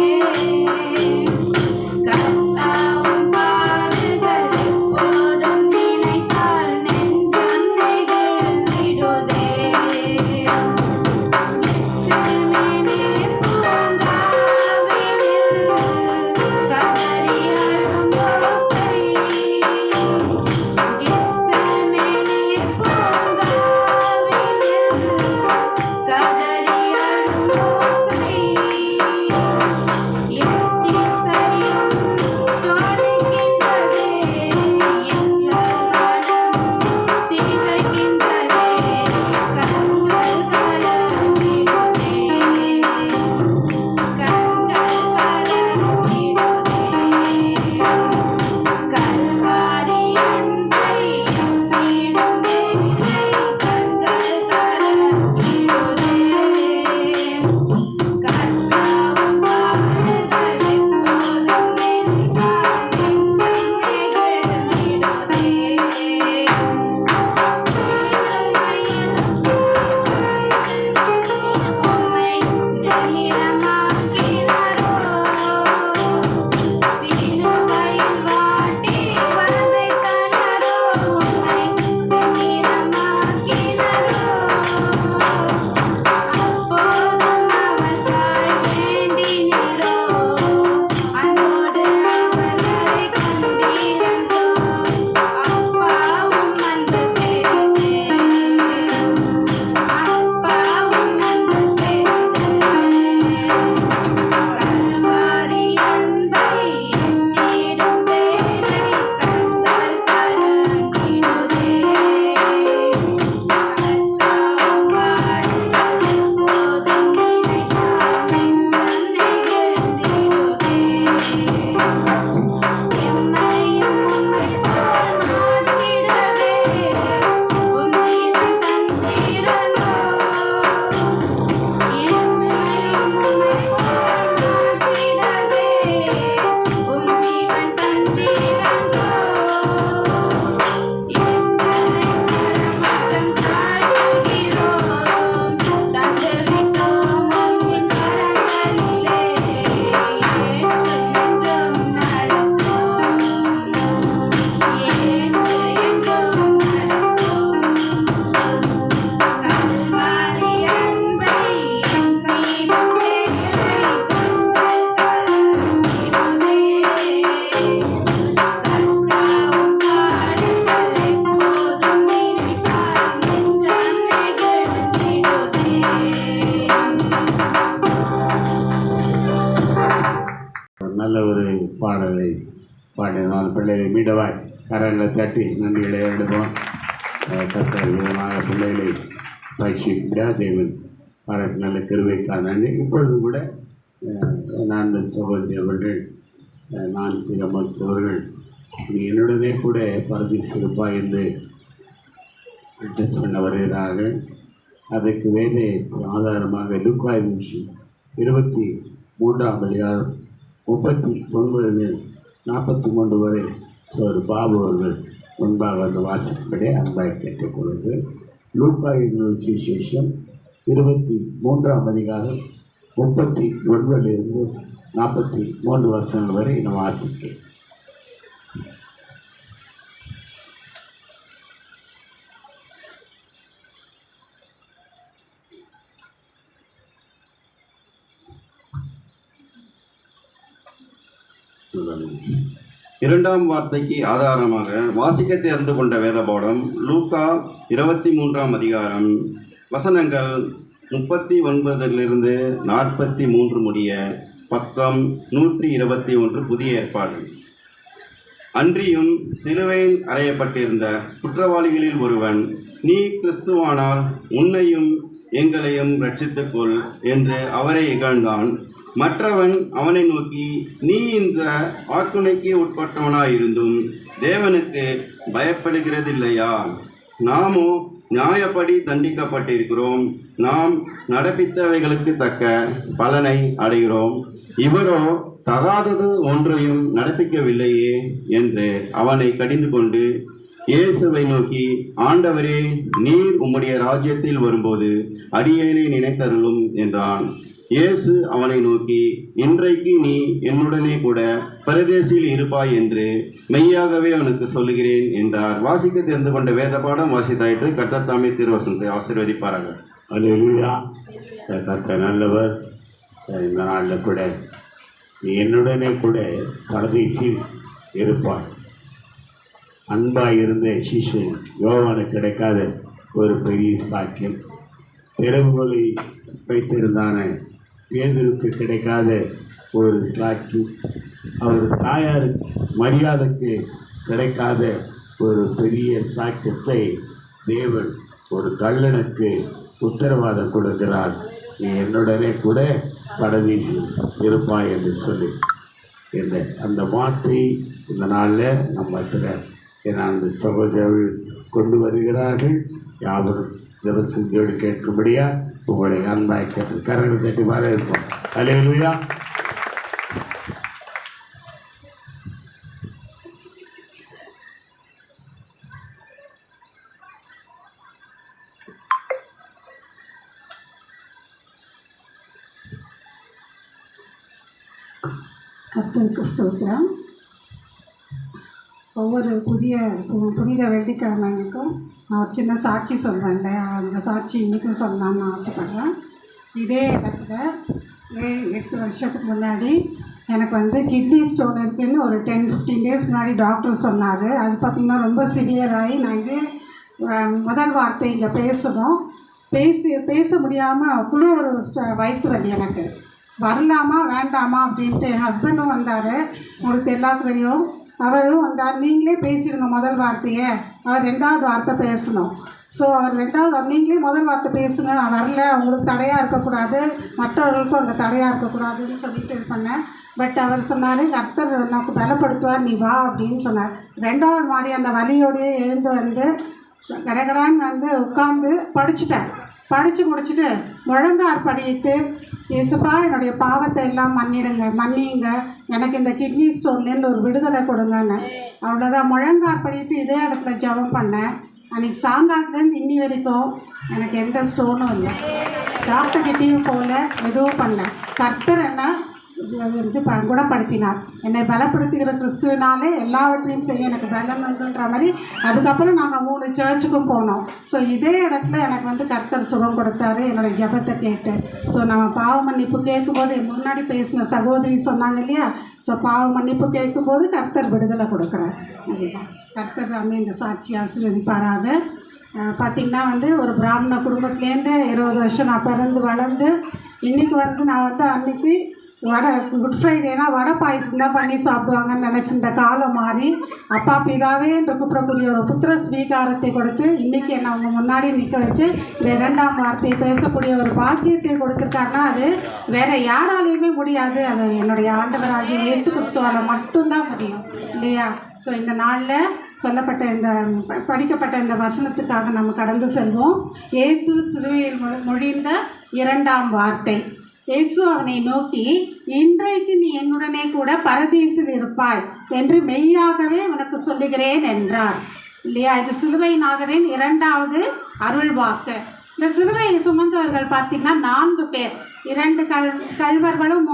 கர்த்தாவும் பாடுகள் எப்போதும் நினைத்தால் நெஞ்சம் நெகிழ்ந்திடுதே. எத்தேமனே பூங்காவினில் கதறி அழும் ஓசை. எத்தேமனே பூங்காவினில் கதறி அழும் ஓசை. எத்திசையும் தொடர்கின்றதே. எங்கள் மனம் திகைக்கின்றதே. கண்கள் கலங்கிடுதே. கண்கள் கலங்கிடுதே. கல்வாரி அன்பை எண்ணிடும் வேளை கண்கள் கலங்கிடுதே. கர்த்தாவும் பாடுகள் எப்போதும் நினைத்தால் நெஞ்சம் நெகிழ்ந்திடுதே. உம்மை தைரியமாக்கினாரோ. சிலுவையில் வாட்டி வதைத்தனரோ. உம்மை தைரியமாக்கினாரோ. அப்போதும் அவர்கள் வேண்டினீரோ. அன்போடு அவர்களை கண்டீரன்றோ. அப்பாவும் அன்பு பெரிதே. அப்பாவும் அன்பு பெரிதே. கல்வாரி அன்பை எண்ணிடும் வேளை கண்கள் கலங்கிடுதே. கர்த்தாவும் பாடுகள் எப்போதும் நினைத்தால் நெஞ்சம் நெகிழ்ந்திடுதே. எம்மையும் உம்மை போல் மாற்றிடவே உம் ஜீவன் தந்தீரன்றோ. எம்மையும் உம்மை போல் மாற்றிடவே உம் ஜீவன் தந்தீரன்றோ. எங்களை கரமட்டம் தாழ்த்துகிறோம். தந்துவிட்டோம் உம்மின் கரங்களிலே. ஏற்று என்றும் நடத்தும். ஏற்று என்றும் நடத்தும். கல்வாரி அன்பை எண்ணிடும் வேளை கண்கள் கலங்கிடுதே. கர்த்தாவும் பாடுகள் எப்போதும் நினைத்தால் நெஞ்சம் நெகிழ்ந்திடுதே. ஒரு நல்ல ஒரு பாடலை பாடினால் பிள்ளைகளை மீடவாய் கரங்களை தட்டி நன்றிகளை எடுப்போம். கர்த்தர் விதமாக பிள்ளைகளை பயிற்சிக்கிற தேவன் பாராட்டு நல்ல கிருபைக்காக நன்றி. இப்பொழுது கூட நான் சகோதரி அவர்கள் நான் சிரமஸ் அவர்கள் நீ என்னுடனே கூட பரதேசி இருப்பாய் என்று அட்ஜஸ்ட் பண்ண வருகிறார்கள். அதற்கு வேறு ஆதாரமாக லூக்கா 23 39 வரை ஒரு பாபு அவர்கள் முன்பாக வந்து வாசிப்பதே அன்பாய் கேட்டுக்கொள்வது. லூக்கா சுவிசேஷம் 23 39 43 வருஷங்கள் வரை நான் வாசிக்கிறேன். இரண்டாம் வார்த்தைக்கு ஆதாரமாக வாசிக்க தேர்ந்து கொண்ட வேத பாடம் லூக்கா 23 வசனங்கள் 39 43 முடிய, பக்கம் 121 புதிய ஏற்பாடு. அன்றியும் சிலுவையில் அறையப்பட்டிருந்த குற்றவாளிகளில் ஒருவன், நீ கிறிஸ்துவானால் உன்னையும் எங்களையும் ரட்சித்துக்கொள் என்று அவரை இகழ்ந்தான். மற்றவன் அவனை நோக்கி, நீ இந்த ஆக்குனைக்கு உட்பட்டவனாயிருந்தும் தேவனுக்கு பயப்படுகிறதில்லையா? நாமோ நியாயப்படி தண்டிக்கப்பட்டிருக்கிறோம். நாம் நடப்பித்தவைகளுக்கு தக்க பலனை அடைகிறோம். இவரோ தகாதது ஒன்றையும் நடப்பிக்கவில்லையே என்று அவனை கடிந்து கொண்டு இயேசுவை நோக்கி, ஆண்டவரே, நீர் உம்முடைய ராஜ்யத்தில் வரும்போது அடியேனை நினைத்தருளும் என்றான். இயேசு அவனை நோக்கி, இன்றைக்கு நீ என்னுடனே கூட பரதேசியில் இருப்பாய் என்று மெய்யாகவே அவனுக்கு சொல்லுகிறேன் என்றார். வாசிக்க தெரிந்து கொண்ட வேத பாடம் வாசித்தாயிற்று. கர்த்தர் தாமே திருவசனத்தை ஆசீர்வதிப்பாராக. அல்லேலூயா. கர்த்தர் நல்லவர். இந்த நாளில் கூட நீ என்னுடனே கூட பரதேசியில் இருப்பாய். அன்பாய் இருந்த சிஷ்யன் யோவானுக்கு கிடைக்காத ஒரு பெரிய பாக்கியம். திறவுகளை வைத்திருந்தான பேதுருக்கு கிடைக்காத ஒரு சாக்கி, அவர் தாயார் மரியாதைக்கு கிடைக்காத ஒரு பெரிய சாக்கியத்தை தேவன் ஒரு கள்ளனுக்கு உத்தரவாதம் கொடுக்கிறார். நீ என்னுடனே கூட பரதேசி இருப்பாய் என்று சொல்லி அந்த வார்த்தை இந்த நாளில் நம்ம அந்த சகோதரர்கள் கொண்டு வருகிறார்கள். யாவரும் ஜெபசெய்தியோடு கேட்கும்படியா உங்களை அன்பாய் கேட்டு கரங்கள் தட்டி வரவேற்போம். அல்லேலூயா. கர்த்தருக்கு ஸ்தோத்திரம். ஒவ்வொரு புனித வெள்ளிக்கிழமைக்கும் நான் ஒரு சின்ன சாட்சி சொல்வேன். அந்த சாட்சி இன்றைக்கும் சொல்லலாம்னு ஆசைப்பட்றேன். இதே இடத்துல 7-8 வருஷத்துக்கு முன்னாடி எனக்கு கிட்னி ஸ்டோன் இருக்குதுன்னு ஒரு 10-15 டேஸ் முன்னாடி டாக்டர் சொன்னார். அது பார்த்திங்கன்னா ரொம்ப சிவியராகி நான் முதல் வார்த்தை இங்கே பேச முடியாமல் அவ்வளோ ஒரு வயிற்று வலி எனக்கு. வரலாமா வேண்டாமா அப்படின்ட்டு என் ஹஸ்பண்டும் வந்தார். உங்களுக்கு எல்லாத்துக்கும் தெரியும். அவரும் வந்தார். நீங்களே பேசிடுங்க முதல் வார்த்தையை, அவர் 2வது வார்த்தை பேசணும். ஸோ அவர் 2வது நீங்களே முதல் வார்த்தை பேசுங்க, நான் வரல, உங்களுக்கு தடையாக இருக்கக்கூடாது, மற்றவர்களுக்கும் அங்கே தடையாக இருக்கக்கூடாதுன்னு சொல்லிட்டு இது பண்ணேன். பட் அவர் சொன்னார், கர்த்தர் நமக்கு பலப்படுத்துவார், நீ வா அப்படின்னு சொன்னார். 2வது மாடி அந்த வலியோடையே எழுந்து கடகடான்னு உட்காந்து படித்து முடிச்சுட்டு முழங்கார் படிட்டு, இயேசுப்பா என்னுடைய பாவத்தை எல்லாம் மன்னியுங்க, எனக்கு இந்த கிட்னி ஸ்டோன்லேருந்து ஒரு விடுதலை கொடுங்கன்னு. அவ்வளோதான். முழங்கார் படிட்டு இதே இடத்துல ஜெபம் பண்ணேன். அன்றைக்கி சாயங்காலத்துலேருந்து இன்னி வரைக்கும் எனக்கு எந்த ஸ்டோனும் இல்லை. டாக்டர்கிட்டையும் போகல, எதுவும் பண்ணல. கர்த்தர் என்ன குணப்படுத்தினார். என்னை பலப்படுத்துகிற கிறிஸ்துவினாலே எல்லாவற்றையும் செய்ய எனக்கு பலம் உண்டுன்ற மாதிரி. அதுக்கப்புறம் நாங்கள் 3 சர்ச்சுக்கும் போனோம். ஸோ இதே இடத்துல எனக்கு கர்த்தர் சுகம் கொடுத்தாரு என்னோடய ஜெபத்தை கேட்டு. ஸோ நம்ம பாவ மன்னிப்பு கேட்கும்போது முன்னாடி பேசின சகோதரி சொன்னாங்க இல்லையா, ஸோ பாவ மன்னிப்பு கேட்கும்போது கர்த்தர் விடுதலை கொடுக்குறார். அதுதான் கர்த்தர் வந்து இந்த சாட்சி ஆசீர்வதிப்பாராக. பார்த்திங்கன்னா ஒரு பிராமண குடும்பத்துலேருந்து 20 வருஷம் நான் பிறந்து வளர்ந்து இன்றைக்கி நான் அன்றைக்கி குட் ஃப்ரைடேனா வடை பாயசம் தான் பண்ணி சாப்பிடுவாங்கன்னு நினச்சிருந்த காலம் மாறி, அப்பா பிதாவே என்று கூப்பிடக்கூடிய ஒரு புத்திர ஸ்வீகாரத்தை கொடுத்து இன்றைக்கி என்னை அவங்க முன்னாடி நிற்க வச்சு இந்த 2ஆம் வார்த்தையை பேசக்கூடிய ஒரு பாக்கியத்தை கொடுத்துருக்காருன்னா அது வேறு யாராலையுமே முடியாது. அது என்னுடைய ஆண்டவராகிய இயேசு கிறிஸ்துவால் மட்டும்தான் முடியும் இல்லையா? ஸோ ஸோ இந்த நாளில் சொல்லப்பட்ட இந்த படிக்கப்பட்ட இந்த வசனத்துக்காக நம்ம கடந்து செல்வோம். இயேசு சிலுவையில் மொழிந்த 2ஆம் வார்த்தை. இயேசு அவனை நோக்கி, இன்றைக்கு நீ என்னுடனே கூட பரதீசில் இருப்பாய் என்று மெய்யாகவே உனக்கு சொல்லுகிறேன் என்றார். இல்லையா? இது சிலுவை நாதரின் 2வது அருள் வாக்கு. இந்த சிலுவையை சுமந்தவர்கள் பார்த்திங்கன்னா 4 பேர். 2 கள்வர்களும்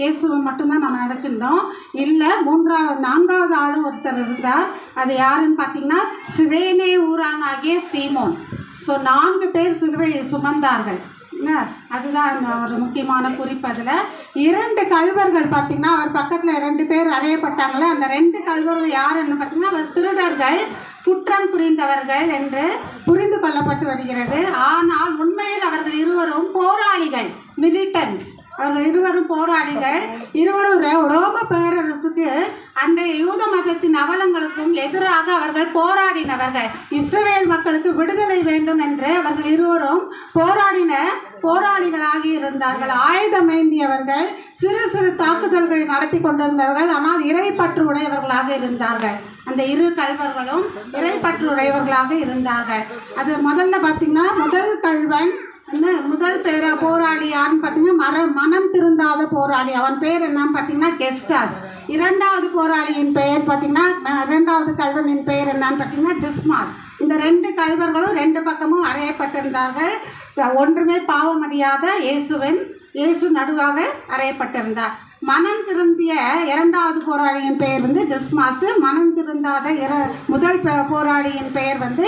இயேசுவை மட்டும்தான் நம்ம நினச்சிருந்தோம். இல்லை, 4வது ஆளும் ஒருத்தர் இருந்தார். அது யாருன்னு பார்த்திங்கன்னா சிரேனே ஊரானாகிய சீமோன். ஸோ 4 பேர் சிலுவையை சுமந்தார்கள். அதுதான் ஒரு முக்கியமான குறிப்பு. அதில் 2 கள்வர்கள் பார்த்திங்கன்னா அவர் பக்கத்தில் 2 பேர் அறையப்பட்டாங்களே, அந்த 2 கள்வர்கள் யாருன்னு பார்த்திங்கன்னா அவர் திருடர்கள், குற்றம் புரிந்தவர்கள் என்று புரிந்து கொள்ளப்பட்டு வருகிறது. ஆனால் உண்மையில் அவர்கள் இருவரும் போராளிகள், மிலிட்டன்ஸ். அவர்கள் இருவரும் போராளிகள். இருவரும் ரோம பேரரசுக்கு அன்றைய யூத மதத்தின் அவலங்களுக்கும் எதிராக அவர்கள் போராடினவர்கள். இஸ்ரவேல் மக்களுக்கு விடுதலை வேண்டும் என்று அவர்கள் இருவரும் போராளிகளாகி இருந்தார்கள். ஆயுதமேந்தியவர்கள், சிறு சிறு தாக்குதல்களை நடத்தி கொண்டிருந்தவர்கள். ஆனால் இறைப்பற்று உடையவர்களாக இருந்தார்கள். அந்த 2 கள்வர்களும் இறைப்பற்று உடையவர்களாக இருந்தார்கள். அது முதல்ல பார்த்திங்கன்னா முதல் கள்வன் முதல் போராளி யாருன்னு பார்த்தீங்கன்னா மனம் திருந்தாத போராளி. அவன் பேர் என்னன்னு பார்த்தீங்கன்னா கெஸ்டாஸ். 2வது போராளியின் பெயர் பார்த்தீங்கன்னா 2வது கள்வனின் பெயர் என்னன்னு பார்த்தீங்கன்னா டிஸ்மாஸ். இந்த 2 கள்வர்களும் 2 பக்கமும் அறையப்பட்டிருந்தார்கள். ஒன்றுமே பாவமறியாத இயேசு நடுவாக அறையப்பட்டிருந்தார். மனம் திருந்திய 2வது போராளியின் பெயர் வந்து டிஸ்மாஸ். மனம் திருந்தாத முதல் போராளியின் பெயர் வந்து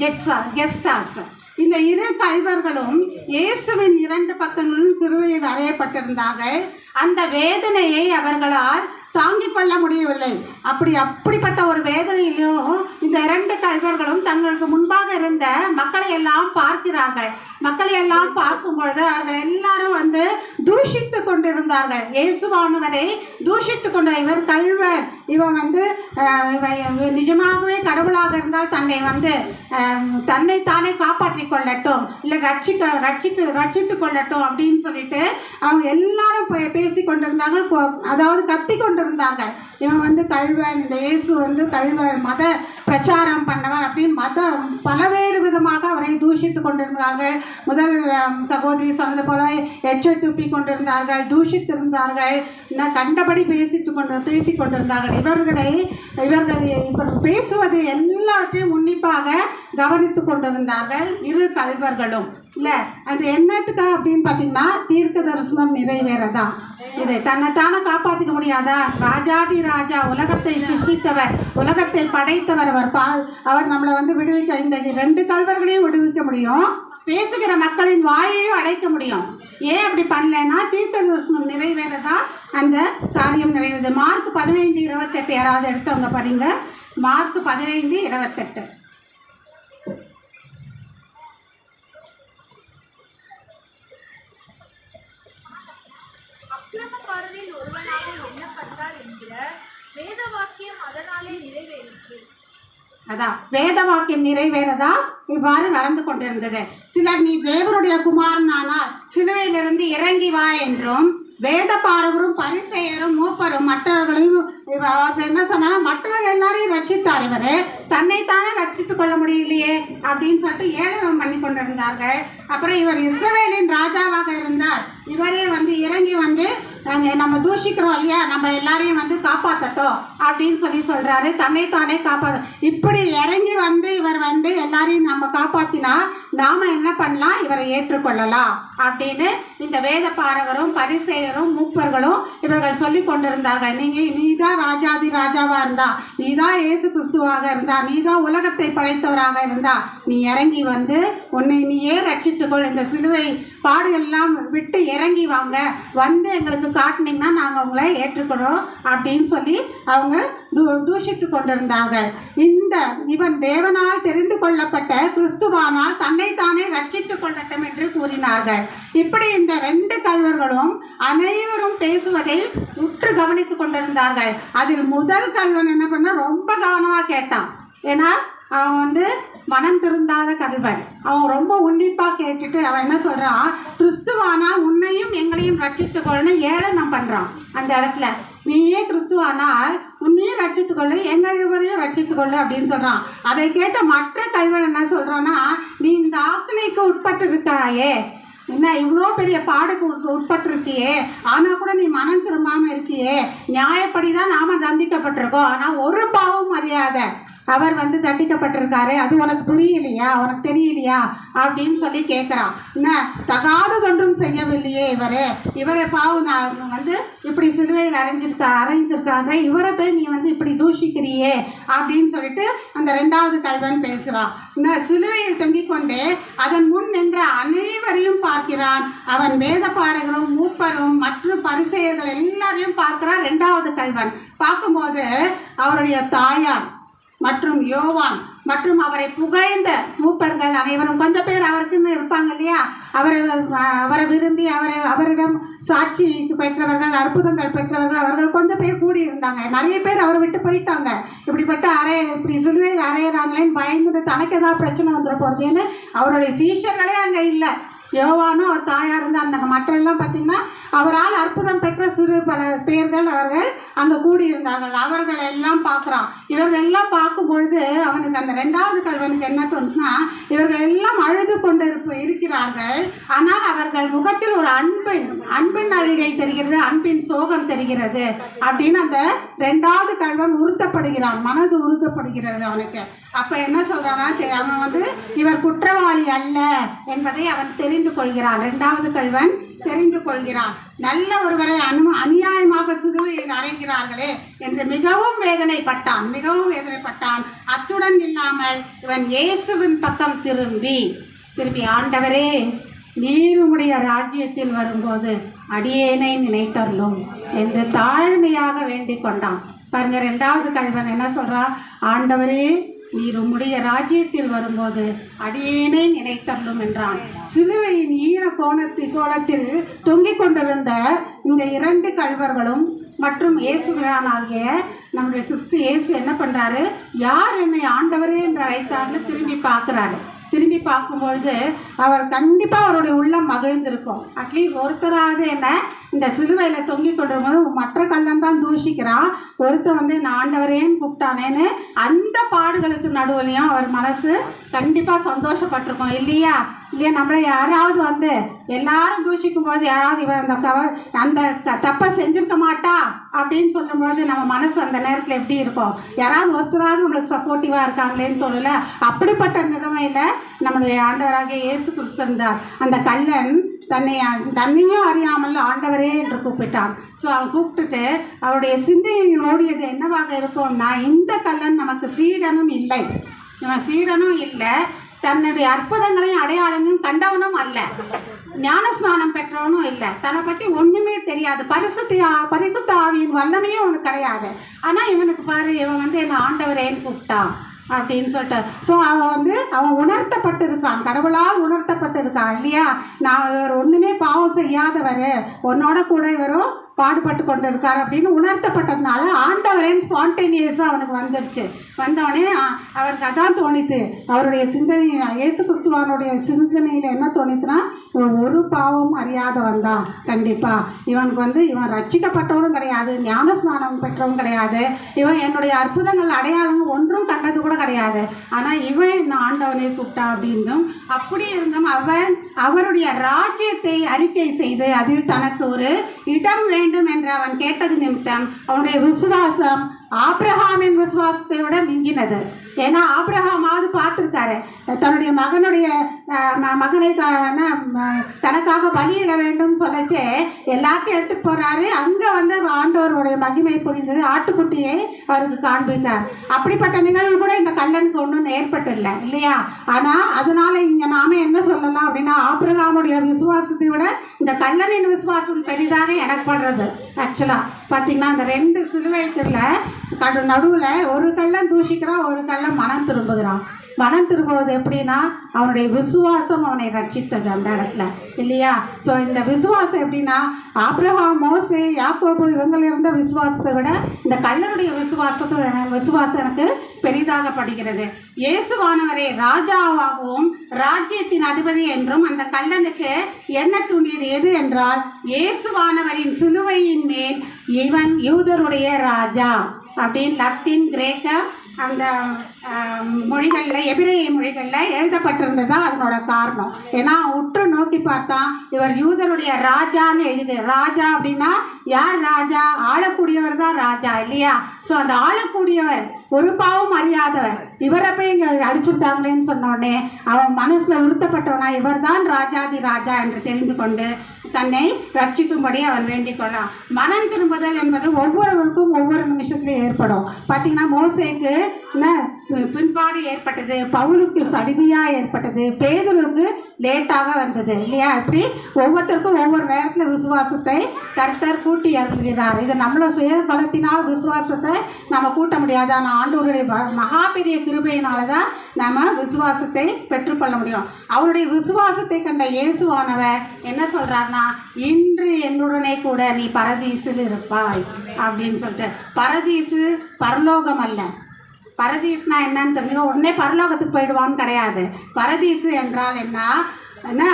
கெஸ்டாஸ். இந்த 2 கள்வர்களும் இயேசுவின் 2 பக்கங்களிலும் சிலுவையில் அறையப்பட்டிருந்தார்கள். அந்த வேதனையை அவர்களால் தாங்கிக் கொள்ள முடியவில்லை. அப்படிப்பட்ட ஒரு வேதனையிலும் இந்த 2 கள்வர்களும் தங்களுக்கு முன்பாக இருந்த மக்களை எல்லாம் பார்க்கிறார்கள். மக்களை எல்லாம் பார்க்கும் பொழுது அவர்கள் எல்லாரும் வந்து தூஷித்து கொண்டிருந்தார்கள். இயேசுவானவரை தூஷித்து கொண்ட இவர் கள்வன், இவன் வந்து நிஜமாகவே கடவுளாக இருந்தால் தன்னை தானே காப்பாற்றி கொள்ளட்டும், இல்லை ரட்சித்து கொள்ளட்டும் அப்படின்னு சொல்லிட்டு அவங்க எல்லாரும் பேசி கொண்டிருந்தார்கள். அதாவது கத்தி கொண்டிருந்தார்கள். இவன் வந்து கள்வன், இந்த இயேசு வந்து கள்வன், மத பிரச்சாரம் பண்ணவன் அப்படின்னு பலவேறு விதமாக அவரை தூஷித்து கொண்டிருந்தார்கள். முதல் சகோதரி சொன்னது போல எச்சை துப்பி கொண்டிருந்தார்கள், தூஷித்திருந்தார்கள், கண்டபடி பேசி கொண்டிருந்தார்கள். இவர்கள் பேசுவது எல்லாவற்றையும் உன்னிப்பாக கவனித்து கொண்டிருந்தார்கள் 2 கள்வர்களும். இல்லை, அது என்னத்துக்காக அப்படின்னு பார்த்தீங்கன்னா தீர்க்க தரிசனம் நிறைவேறதான். இது தன்னைத்தானே காப்பாற்றிக்க முடியாதா? ராஜாதி ராஜா, உலகத்தை சிருஷ்டித்தவர், உலகத்தை படைத்தவர், அவர் நம்மளை வந்து விடுவிக்க, இந்த 2 கள்வர்களையும் விடுவிக்க முடியும், பேசுகிற மக்களின் வாயையும் அடைக்க முடியும். ஏன் அப்படி பண்ணலைன்னா தீர்க்க தரிசனம் நிறைவேறதா அந்த காரியம் நிறைவேறது. மார்க் 15:28 யாராவது எடுத்தவங்க படிங்க. மார்க் 15:28. அக்கிரமக்காரரில் ஒருவனாக எண்ணப்பட்டார் என்கிற வேத வாக்கியம் அதனாலே நிறைவேறிற்று. அதான் வேத வாக்கியம் நிறைவேறதா இவ்வாறு நடந்து கொண்டிருந்தது. சிலர் நீ தேவனுடைய குமாரனானால் சிலுவையிலிருந்து இறங்கி வா என்றும், வேத பாரகரும் பரிசேயரும் மூப்பரும் மற்றவர்களையும் என்ன சொன்னாலும் மற்றவர்கள் எல்லாரையும் ரட்சித்தார். இவர் தன்னைத்தானே ரட்சித்துக் கொள்ள முடியலையே அப்படின்னு சொல்லிட்டு ஏளனம் பண்ணி கொண்டிருந்தார்கள். அப்புறம் இவர் இஸ்ரவேலின் ராஜாவாக இருந்தார், இவரே வந்து இறங்கி வந்து நம்ம தூஷிக்கிறோம் இல்லையா, நம்ம எல்லாரையும் வந்து காப்பாற்றட்டும் அப்படின்னு சொல்றாரு. தன்னைத்தானே இப்படி இறங்கி வந்து இவர் வந்து எல்லாரையும் நம்ம காப்பாற்றினா நாம என்ன பண்ணலாம், இவரை ஏற்றுக்கொள்ளலாம் அப்படின்னு இந்த வேத பாரகரும் பரிசேயரும் மூப்பர்களும் இவர்கள் சொல்லி கொண்டிருந்தார்கள். நீதான் ராஜாதி ராஜாவா இருந்தா, நீதான் இயேசு கிறிஸ்துவாக இருந்தா, நீதான் உலகத்தை படைத்தவராக இருந்தா, நீ இறங்கி வந்து உன்னை நீயே ரட்சித்துக்கொள், இந்த சிலுவை பாடுகள்லாம் விட்டு இறங்கி வாங்க, வந்து எங்களுக்கு காட்டினீங்கன்னா நாங்கள் உங்களை ஏற்றுக்கிறோம் அப்படின்னு சொல்லி அவங்க தூஷித்து கொண்டிருந்தார்கள். இவன் தேவனால் தெரிந்து கொள்ளப்பட்ட கிறிஸ்துவானால் தன்னைத்தானே ரட்சித்துக் கொள்ளட்டும் என்று கூறினார்கள். இப்படி இந்த 2 கள்வர்களும் அனைவரும் பேசுவதை உற்று கவனித்துக் கொண்டிருந்தார்கள். அதில் முதல் கள்வன் என்ன பண்ண, ரொம்ப கவனமாக கேட்டான். ஏன்னா அவன் வந்து மனம் திருந்தாத கள்வன். அவன் ரொம்ப உன்னிப்பாக கேட்டுட்டு அவன் என்ன சொல்கிறான், கிறிஸ்துவானா உன்னையும் எங்களையும் ரட்சித்துக்கொள்ளணும் ஏளனம் பண்ணுறான். அந்த இடத்துல நீயே கிறிஸ்துவானால் உன்னையும் ரட்சித்துக்கொள்ளு எங்கள் இருவரையும் ரட்சித்துக்கொள்ளு அப்படின்னு சொல்கிறான். அதை கேட்ட மற்ற கல்வன் என்ன சொல்கிறான்னா, நீ இந்த ஆக்கினைக்கு உட்பட்டு இருக்காயே, என்ன இவ்வளோ பெரிய பாடுக்கு உட்பட்டிருக்கியே, ஆனால் கூட நீ மனம் திரும்பாமல் இருக்கியே, நியாயப்படி தான் நாம் தண்டிக்கப்பட்டிருக்கோம், ஆனால் ஒரு பாவம் அறியாத அவர் வந்து தண்டிக்கப்பட்டிருக்காரு, அது உனக்கு புரியலையா, உனக்கு தெரியலையா அப்படின்னு சொல்லி கேட்குறான். என்ன தகாததொன்றும் செய்யவில்லையே இவரை பாவம் வந்து இப்படி சிலுவையில் அரைஞ்சிருக்காங்க, இவரை போய் நீ வந்து இப்படி தூஷிக்கிறியே அப்படின்னு சொல்லிட்டு அந்த 2வது கல்வன் பேசுகிறான். என்ன சிலுவையில் தொங்கிக் கொண்டே அதன் முன் நின்ற அனைவரையும் பார்க்கிறான். அவன் வேத பாரகரும் மூப்பரும் மற்றும் பரிசேயர்கள் எல்லாரையும் பார்க்கிறான். 2வது கல்வன் பார்க்கும்போது அவருடைய தாயார் மற்றும் யோவான் மற்றும் அவரை புகழ்ந்த மூப்பர்கள் அனைவரும், கொஞ்சம் பேர் அவருக்குன்னு இருப்பாங்க இல்லையா, அவரை விரும்பி அவரிடம் சாட்சி பெற்றவர்கள், அற்புதங்கள் பெற்றவர்கள், அவர்கள் கொஞ்சம் பேர் கூடியிருந்தாங்க. நிறைய பேர் அவரை விட்டு போயிட்டாங்க. இப்படிப்பட்ட இப்படி சிலுவையில் அறையிறாங்களேன்னு பயந்துட்டு தனக்கு ஏதாவது பிரச்சனை வந்துட போகிறதுன்னு அவருடைய சீஷர்களே அங்கே இல்லை. யோவானும் அவர் தாயார் இருந்தாங்க. மற்ற எல்லாம் பார்த்தீங்கன்னா அவரால் அற்புதம் பெற்ற சிறு பல பேர்கள் அவர்கள் அங்கே கூடியிருந்தார்கள். அவர்கள் எல்லாம் பார்க்குறான். இவர்கள் எல்லாம் பார்க்கும்பொழுது அவனுக்கு அந்த 2வது கல்வனுக்கு என்ன தோணுச்சுன்னா, இவர்கள் எல்லாம் அழுது கொண்டு இருக்கிறார்கள், ஆனால் அவர்கள் முகத்தில் ஒரு அன்பின் அழுகை தெரிகிறது, அன்பின் சோகம் தெரிகிறது அப்படின்னு அந்த 2வது கல்வன் உறுத்தப்படுகிறான். மனது உறுத்தப்படுகிறது அவனுக்கு. அப்போ என்ன சொல்கிறான்னா, அவன் வந்து இவர் குற்றவாளி அல்ல என்பதை அவன் தெரிந்து கொள்கிறான். 2வது கல்வன் தெரிந்து கொள்கிறான். நல்ல ஒருவரை அநியாயமாக சிலுவையில் அறைகிறார்களே என்று மிகவும் வேதனைப்பட்டான். அத்துடன் இல்லாமல் இவன் இயேசுவின் பக்கம் திரும்பி ஆண்டவரே, நீர் உம்முடைய ராஜ்யத்தில் வரும்போது அடியேனை நினைத்தருளும் என்று தாழ்மையாக வேண்டிக் கொண்டான். பாருங்க, 2வது கல்வன் என்ன சொல்றா, ஆண்டவரே நீர் உம்முடைய ராஜ்யத்தில் வரும்போது அடியேனை நினைத்தருளும் என்றான். சிலுவையின் ஈர கோலத்தில் தொங்கிக் கொண்டிருந்த இந்த 2 கல்வர்களும் மற்றும் இயேசுவினாகிய நம்முடைய கிறிஸ்து இயேசு என்ன பண்ணுறாரு, யார் என்னை ஆண்டவரே என்று அழைத்தார்னு திரும்பி பார்க்குறாரு. திரும்பி பார்க்கும்பொழுது அவர் கண்டிப்பாக அவருடைய உள்ளம் மகிழ்ந்திருக்கும். அட்லீஸ்ட் ஒருத்தராவது என்ன இந்த சிலுவையில் தொங்கிக் கொண்டிருக்கும்போது மற்ற கல்லன் தான் தூஷிக்கிறான், ஒருத்தர் வந்து நான் ஆண்டவரேன்னு கூப்பிட்டானேன்னு அந்த பாடுகளுக்கு நடுவுலையும் அவர் மனசு கண்டிப்பாக சந்தோஷப்பட்டிருக்கோம் இல்லையா? நம்மளை யாராவது வந்து எல்லாரும் தூஷிக்கும் பொழுது யாராவது இவர் அந்த தப்பை செஞ்சிருக்க மாட்டா அப்படின்னு சொல்லும்பொழுது நம்ம மனசு அந்த நேரத்தில் எப்படி இருக்கும்? யாராவது ஒருத்தராவது நம்மளுக்கு சப்போர்ட்டிவாக இருக்காங்களேன்னு சொல்லல. அப்படிப்பட்ட நிலைமையில் நம்மளுடைய ஆண்டவராக இயேசு கிறிஸ்து இருந்தார். அந்த கல்லன் தன்னையும் அறியாமல் ஆண்டவரே என்று கூப்பிட்டான். ஸோ அவன் கூப்பிட்டுட்டு அவருடைய சிந்தையில் ஓடியது என்னவாக இருக்கும்னா, இந்த கல்லன் நமக்கு சீடனும் இல்லை, இவன் சீடனும் இல்லை, தன்னுடைய அற்புதங்களையும் அடையாளங்களும் கண்டவனும் அல்ல, ஞானஸ்நானம் பெற்றவனும் இல்லை, தன்னை பற்றி ஒன்றுமே தெரியாது, பரிசுத்த ஆவியின் வல்லமையும் அவனுக்கு கிடையாது. ஆனால் இவனுக்கு பாரு, இவன் வந்து என்னை ஆண்டவரேன்னு கூப்பிட்டான் அப்படின்னு சொல்லிட்டு. ஸோ அவன் உணர்த்தப்பட்டிருக்கான், கடவுளால் உணர்த்தப்பட்டிருக்கான் இல்லையா? நான் இவர் ஒன்றுமே பாவம் செய்யாதவர், உன்னோட கூட இவரும் பாடுபட்டு கொண்டு இருக்கார் அப்படின்னு உணர்த்தப்பட்டதுனால ஆண்டவரேன்னு ஸ்பான்டேனியஸாக அவனுக்கு வந்துடுச்சு. வந்தவொடனே அவருக்கு அதான் தோணித்து, அவருடைய சிந்தனை, இயேசு கிறிஸ்துவானுடைய சிந்தனையில் என்ன தோணித்துனா, இவன் ஒரு பாவம் அறியாதவன் தான் கண்டிப்பாக, இவனுக்கு வந்து இவன் ரட்சிக்கப்பட்டவனும் கிடையாது, ஞானஸ்நானம் பெற்றவன் கிடையாது, இவன் என்னுடைய அற்புதங்கள் அடையாளம் ஒன்றும் கண்டது கூட கிடையாது, ஆனால் இவன் என்ன ஆண்டவனை கூப்பிட்டா அப்படின்னும், அப்படி இருந்தும் அவன் அவருடைய ராஜ்யத்தை அறிக்கை செய்து அதில் தனக்கு ஒரு இடம் வேண்டும் என்று அவன் கேட்டது நிமித்தம் அவனுடைய விசுவாசம் ஆபிரகாமின் விசுவாசத்தை விட மிஞ்சினது. ஏன்னா ஆபிரகாமாவது பார்த்துருக்காரு, தன்னுடைய மகனை தனக்காக பலியிட வேண்டும் சொல்லச்சே எல்லாத்தையும் எடுத்துட்டு போறாரு. அங்கே வந்து ஆண்டவருடைய மகிமை புரிந்தது, ஆட்டுக்குட்டியை அவருக்கு காண்பித்தார். அப்படிப்பட்ட நிகழ்வு கூட இந்த கல்லனுக்கு ஒன்றும் ஏற்பட்டில்லை இல்லையா? ஆனால் அதனால இங்கே நாம என்ன சொல்லலாம் அப்படின்னா, ஆபிரகாமுடைய விசுவாசத்தை விட இந்த கல்லனின் விசுவாசம் பெரிதாக எனக்கு படுறது. ஆக்சுவலாக பார்த்தீங்கன்னா அந்த 2 சிலுவைக்குள்ள நடுவில் ஒரு கள்ளன் தூஷிக்கிறான், ஒரு கள்ளன் மனம் திரும்புகிறான். மனம் திரும்புவது எப்படின்னா, அவனுடைய விசுவாசம் அவனை ரட்சித்தது அந்த இடத்துல இல்லையா? ஸோ இந்த விசுவாசம் எப்படின்னா, ஆபிரகாம், மோசே, யாக்கோபு இவங்கள் இருந்த விசுவாசத்தை விட இந்த கள்ளனுடைய விசுவாசம் எனக்கு பெரிதாகப்படுகிறது. இயேசுவானவரை ராஜாவாகவும் ராஜ்யத்தின் அதிபதி என்றும் அந்த கள்ளனுக்கு என்ன தூண்டியது எது என்றால், இயேசுவானவரின் சிலுவையின் மேல் இவன் யூதருடைய ராஜா அப்படின்னு லத்தீன் கிரேக்கம் அந்த மொழிகளில் எபிரேய மொழிகளில் எழுதப்பட்டிருந்தது தான் அதனோட காரணம். ஏன்னா உற்று நோக்கி பார்த்தா இவர் யூதருடைய ராஜான்னு எழுது. ராஜா அப்படின்னா யார் ராஜா? ஆளக்கூடியவர் தான் ராஜா இல்லையா? ஸோ அந்த ஆளக்கூடியவர் ஒரு பாவம் அறியாதவர் இவரை போய் இங்கே அடிச்சுட்டாங்களேன்னு சொன்னோடனே அவன் மனசில் உறுத்தப்பட்டவனா இவர் தான் ராஜாதி ராஜா என்று தெரிந்து கொண்டு தன்னை ரட்சிக்கும்படி அவன் வேண்டிக் கொள்ளான். மனம் திரும்புதல் என்பது ஒவ்வொருவருக்கும் ஒவ்வொரு நிமிஷத்துலையும் ஏற்படும். பார்த்தீங்கன்னா மோசேக்கு பின்பாடு ஏற்பட்டது, பவுலுக்கு சடிதியாக ஏற்பட்டது, பேதுருக்கு லேட்டாக வந்தது இல்லையா? இப்படி ஒவ்வொருத்தருக்கும் ஒவ்வொரு நேரத்தில் விசுவாசத்தை கர்த்தர் கூட்டி அருள்கிறார். இது நம்மள சுய பலத்தினால் விசுவாசத்தை நம்ம கூட்ட முடியாது. ஆனால் ஆண்டவருடைய மகா பெரிய கிருபையினால தான் நம்ம விசுவாசத்தை பெற்றுக்கொள்ள முடியும். அவருடைய விசுவாசத்தை கண்ட இயேசுவானவர் என்ன சொல்றாருன்னா, இன்று என்னுடனே கூட நீ பரதீசில் இருப்பாய் அப்படின்னு சொல்லிட்டு. பரதீசு பரலோகம் அல்ல. பரதீஸ்னா என்னன்னு தெரியும், உடனே பரலோகத்துக்கு போயிடுவான்னு கிடையாது. பரதீசு என்றால் என்ன,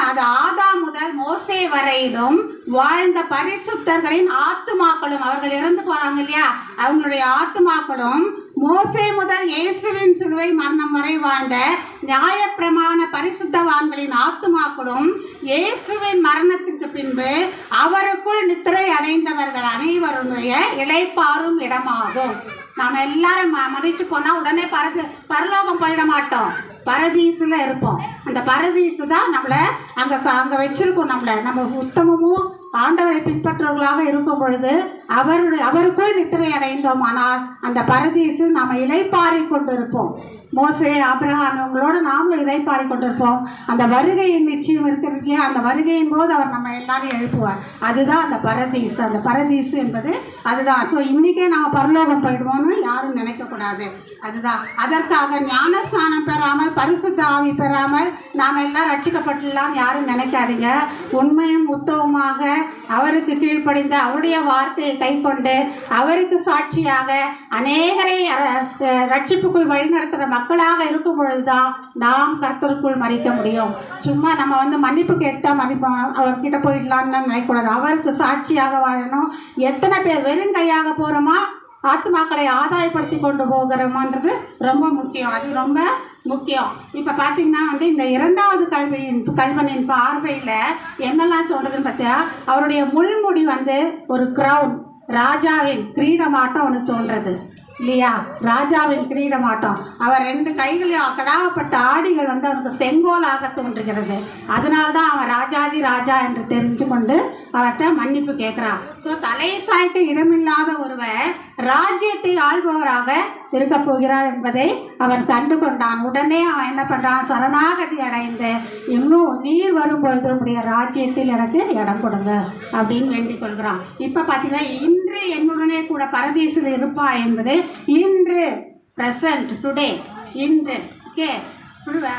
அது ஆதாம் முதல் மோசே வரையிலும் வாழ்ந்த பரிசுத்தர்களின் ஆத்துமாக்களும், அவர்கள் இறந்து போறாங்க இல்லையா, அவங்களுடைய ஆத்துமாக்களும் மோசே முதல் இயேசுவின் சிலுவை மரணம் வரை வாழ்ந்த நியாயப்பிரமாண பரிசுத்தவான்களின் ஆத்துமாக்களும் இயேசுவின் மரணத்திற்கு பின்பு அவருக்குள் நித்திரை அடைந்தவர்கள் அனைவருடைய இளைப்பாறும் இடமாகும். நாம் எல்லாரும் மதிச்சு போனால் உடனே பரலோகம் போயிட மாட்டோம், பரதீசுல இருப்போம். அந்த பரதீசு தான் நம்மளை அங்கே வச்சிருக்கோம். நம்ம உத்தமமும் ஆண்டவரை பின்பற்றவர்களாக இருக்கும் பொழுது அவருக்குள் நித்திரை அடைந்தோம். ஆனால் அந்த பரதீசு நாம் இளைப்பாரி கொண்டிருப்போம். மோசே ஆபிரகாம் இவங்களோடு நாமளும் இளைப்பாரி கொண்டிருப்போம். அந்த வருகையின் நிச்சயம் இருக்கிறது. அந்த வருகையின் போது அவர் நம்ம எல்லாரும் எழுப்புவார். அதுதான் அந்த பரதீசு. அந்த பரதீசு என்பது அதுதான். ஸோ இன்றைக்கே நம்ம பரலோகம் போயிடுவோம்னு யாரும் நினைக்கக்கூடாது. அதுதான். அதற்காக ஞானஸ்நானம் பெறாமல் பரிசுத்த ஆவி பெறாமல் நாம் எல்லாம் ரட்சிக்கப்பட்டுலாம் யாரும் நினைக்காதீங்க. உண்மையும் உத்தவமாக அவருக்கு கீழ்ப்படிந்த அவருடைய வார்த்தையை கை கொண்டு அவருக்கு சாட்சியாக அநேகரை ரட்சிப்புக்குள் வழிநடத்துகிற மக்களாக இருக்கும் பொழுதுதான் நாம் கர்த்தருக்குள் மறிக்க முடியும். சும்மா நம்ம மன்னிப்பு கேட்டால் அவர்கிட்ட போயிடலான்னு நினைக்கூடாது. அவருக்கு சாட்சியாக வாழணும். எத்தனை பேர் வெறுங்கையாக போகிறோமா, ஆத்மாக்களை ஆதாயப்படுத்தி கொண்டு போகிறோமான்றது ரொம்ப முக்கியம். அது ரொம்ப முக்கியம். இப்போ பார்த்தீங்கன்னா இந்த இரண்டாவது கல்வனின் பார்வையில் என்னெல்லாம் தோன்றுதுன்னு பார்த்தியா, அவருடைய முள்முடி ஒரு கிரவுன், ராஜாவின் கிரீடமாட்டம் அவனுக்கு தோன்றது இல்லையா? ராஜாவின் கிரீடமாட்டம். அவர் 2 கைகளையும் கடாவப்பட்ட ஆடிகள் அவனுக்கு செங்கோலாக தோன்றுகிறது. அதனால்தான் அவன் ராஜாதி ராஜா என்று தெரிஞ்சு கொண்டு அவர்கிட்ட மன்னிப்பு கேட்கிறான். ஸோ தலை சாய்க்க இடமில்லாத ஒருவர் ராஜ்யத்தை ஆள்பவராக இருக்க போகிறார் என்பதை அவன் கண்டு கொண்டான். உடனே அவன் என்ன பண்றான், சரணாகதி அடைந்து இன்னும் நீர் வரும்பொழுது உடைய ராஜ்யத்தில் எனக்கு இடம் கொடுங்க அப்படின்னு வேண்டிக் கொள்கிறான். இப்ப பார்த்தீங்கன்னா இன்று என்னுடனே கூட பரதீசில் இருப்பா என்பது இன்று, பிரசன்ட், டுடே, இன்று. ஓகே,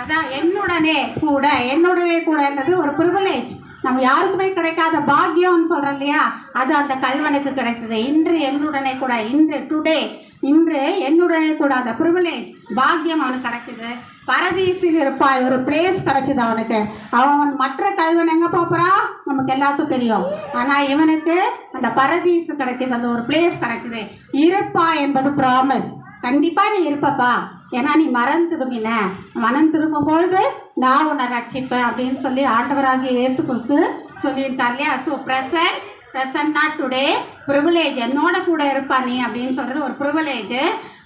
அதான் என்னுடனே கூட என்றது ஒரு ப்ரிவிலேஜ். நம்ம யாருக்குமே கிடைக்காத பாக்கியம்னு சொல்கிறோம் இல்லையா, அது அந்த கல்வனுக்கு கிடைத்தது. இன்று என்னுடனே கூட, இன்று, டுடே, இன்று என்னுடனே கூட அந்த ப்ரிவிலேஜ், பாக்கியம் அவனுக்கு கிடைக்குது. பரதீசில் இருப்பாய், ஒரு பிளேஸ் கிடைச்சிது அவனுக்கு. அவன் மற்ற கல்வன் எங்கே போகிறான் நமக்கு எல்லாத்துக்கும் தெரியும். ஆனால் இவனுக்கு அந்த பரதீசு கிடைச்சிது, அந்த ஒரு பிளேஸ் கிடைச்சிது. இருப்பா என்பது ப்ராமிஸ். கண்டிப்பாக நீ இருப்பப்பா, ஏன்னா நீ மனம் திரும்பும் பொழுது நான் உன்னை ரட்சிப்பேன் அப்படின்னு சொல்லி ஆண்டவராகிய இயேசு கிறிஸ்து சொல்லியிருக்கார் இல்லையா? So present not today, privilege, என்னோட கூட இருப்பா நீ அப்படின்னு சொல்கிறது ஒரு ப்ரிவிலேஜ்.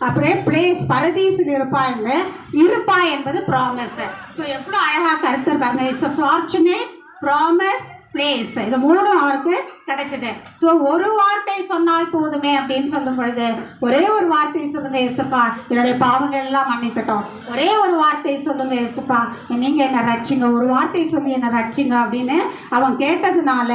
அப்படியே பிளேஸ், பரதீசில் இருப்பா என்பது ப்ராமிஸ். ஸோ எவ்வளோ அழகாக கருத்துருக்காங்க. It's a fortunate, promise, place. இது 3 அவருக்கு கிடைச்சது. ஸோ ஒரு வார்த்தை சொன்னால் போதுமே அப்படின்னு சொல்லும் பொழுது ஒரே ஒரு வார்த்தை சொல்லுங்க இயேசுப்பா, என்னுடைய பாவங்கள் எல்லாம் மன்னிக்கட்டும். ஒரே ஒரு வார்த்தை சொல்லுங்க இயேசுப்பா, நீங்கள் என்னை ரட்சிங்க, ஒரு வார்த்தை சொல்லி என்னை ரட்சிங்க அப்படின்னு அவன் கேட்டதுனால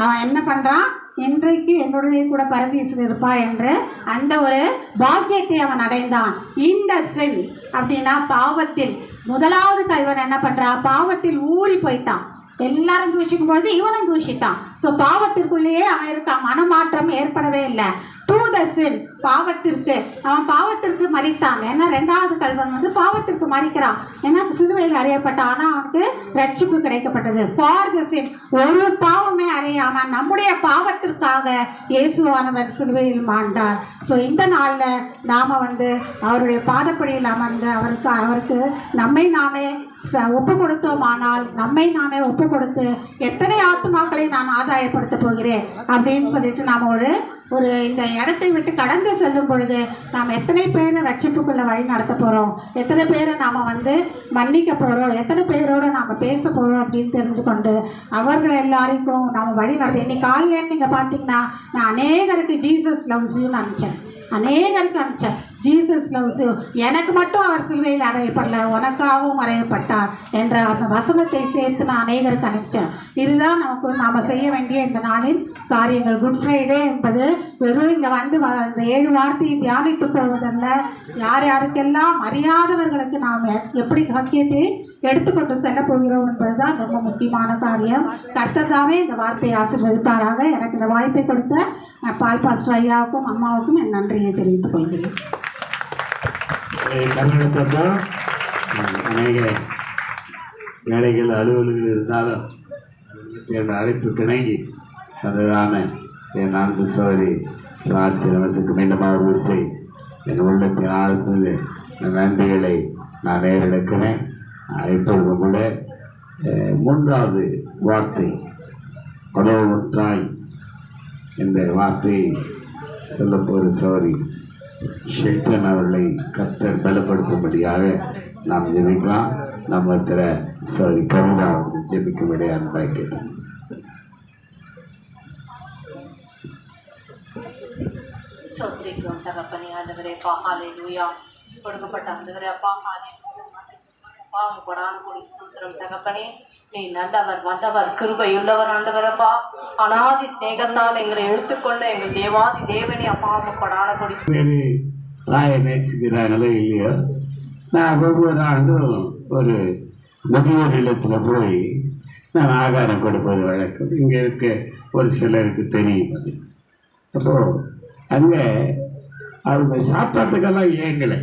அவன் என்ன பண்ணுறான், இன்றைக்கு என்னுடைய கூட பரதீசில் இருப்பா என்று அந்த ஒரு பாக்கியத்தை அவன் அடைந்தான். இந்த சின் அப்படின்னா பாவத்தில், முதலாவது கல்வன் என்ன பண்ணுறான், பாவத்தில் ஊறி போயிட்டான். எல்லாரும் தூஷிக்கும் பொழுது இவனும் தூஷித்தான். ஸோ பாவத்திற்குள்ளேயே அவன் இருக்கான், மனமாற்றம் ஏற்படவே இல்லை. டு த சின், பாவத்திற்கு, அவன் பாவத்திற்கு மறித்தான். ஏன்னா 2வது கல்வன் வந்து பாவத்திற்கு மறிக்கிறான், ஏன்னா சிலுவையில் அறையப்பட்டான். ஆனால் அவனுக்கு ரட்சிப்பு கிடைக்கப்பட்டது. ஃபார் த சின், ஒரு பாவமே அறையாம நம்முடைய பாவத்திற்காக இயேசுவானவர் சிலுவையில் மாண்டார். ஸோ இந்த நாளில் நாம் வந்து அவருடைய பாதப்படியில் அமர்ந்து அவருக்கு நம்மை நாமே ஒப்பு கொடுத்தோமானால், நம்மை நாமே ஒப்பு கொடுத்து எத்தனை ஆத்மாக்களை நான் ஆதாயப்படுத்த போகிறேன் அப்படின்னு சொல்லிட்டு நாம் ஒரு இந்த இடத்தை விட்டு கடந்து செல்லும் பொழுது நாம் எத்தனை பேரை ரட்சிப்புக்குள்ள வழி நடத்த போகிறோம், எத்தனை பேரை நாம் வந்து மன்னிக்க போகிறோம், எத்தனை பேரோடு நாம் பேச போகிறோம் அப்படின்னு தெரிஞ்சுக்கொண்டு அவர்கள் எல்லாருக்கும் நாம் வழி நடத்த. இன்னைக்கு காலையில் நீங்கள் பார்த்தீங்கன்னா நான் அநேகருக்கு ஜீசஸ் லவ்ஸ் யூன்னு அனுப்பிச்சேன், அநேகருக்கு அனுப்பிச்சேன். ஜீசஸ் லவ்ஸ் யூ, எனக்கு மட்டும் அவர் சிலுவையில் அறையப்படல, உனக்காகவும் அறையப்பட்டார் என்ற அந்த வசனத்தை சேர்த்து நான் அநேகருக்கு அனுப்பிச்சேன். இதுதான் நாம் செய்ய வேண்டிய இந்த நாளின் காரியங்கள். குட் ஃப்ரைடே என்பது வெறும் இங்கே வந்து இந்த 7 வார்த்தையை தியானித்து போவதல்ல, யார் யாருக்கெல்லாம் அறியாதவர்களுக்கு நாம் எப்படி வாக்கியத்தை எடுத்துக்கொண்டு செல்ல போகிறோம் என்பதுதான் ரொம்ப முக்கியமான காரியம். கர்த்தர் தாமே இந்த வார்த்தையை ஆசீர்வதிப்பாராக. எனக்கு இந்த வாய்ப்பை கொடுத்த பால் பாஸ்டர் ஐயாவுக்கும் அம்மாவுக்கும் என் நன்றியை தெரிவித்துக் கொள்கிறேன். கர்நாடகத்தில் அநேக வேலைகள் அலுவல்கள் இருந்தாலும் என் அழைப்பு கிணங்கி அதுதான என் 4 சோதரி ஆசிரியர்களுக்கு மீண்டும் ஒரு விசை என் உள்ளத்தின் ஆழ்த்தது நன்றிகளை நான் நேரெடுக்கிறேன். இப்பொழுது கூட 3வது வார்த்தை கடவுள் இந்த வார்த்தையை சொல்லப்போகிற சோதரி ஷெல்டன் அவர்களை கர்த்தர் பலப்படுத்தும்படியாக நாம் ஜெபிக்கலாம். நம்ம சோதரி கவிதா அவர்கள் ஜெபிக்கும்படி அன்பாய்க்கிறோம். சோத்திரிக்கிறோம் தகப்பனே. ஆண்டவரே ஹல்லேலூயா. கொடுக்கப்பட்ட ஆண்டவரே அப்பா அப்பா கொடான கூடி ஸ்தோத்திரம் தகப்பனே. நீ நல்லவர், வல்லவர், கிருபையுள்ளவர் ஆண்டவரப்பா. அனாதி ஸ்நேகத்தால் எங்களை எடுத்துக்கொண்ட எங்கள் தேவாதி தேவனே அப்பா கொடான கூடி பேர் தாயை நேசிக்கிறாங்களோ இல்லையோ, நான் ஒவ்வொரு ஆண்டும் ஒரு முதியோர் இல்லத்தில் போய் நான் ஆகாரம் கொடுப்பது வழக்கம். இங்கே இருக்க ஒரு சிலருக்கு தெரியும் அது. அப்போது அங்கே அவங்க சாப்பாட்டுக்கெல்லாம் ஏங்கலை.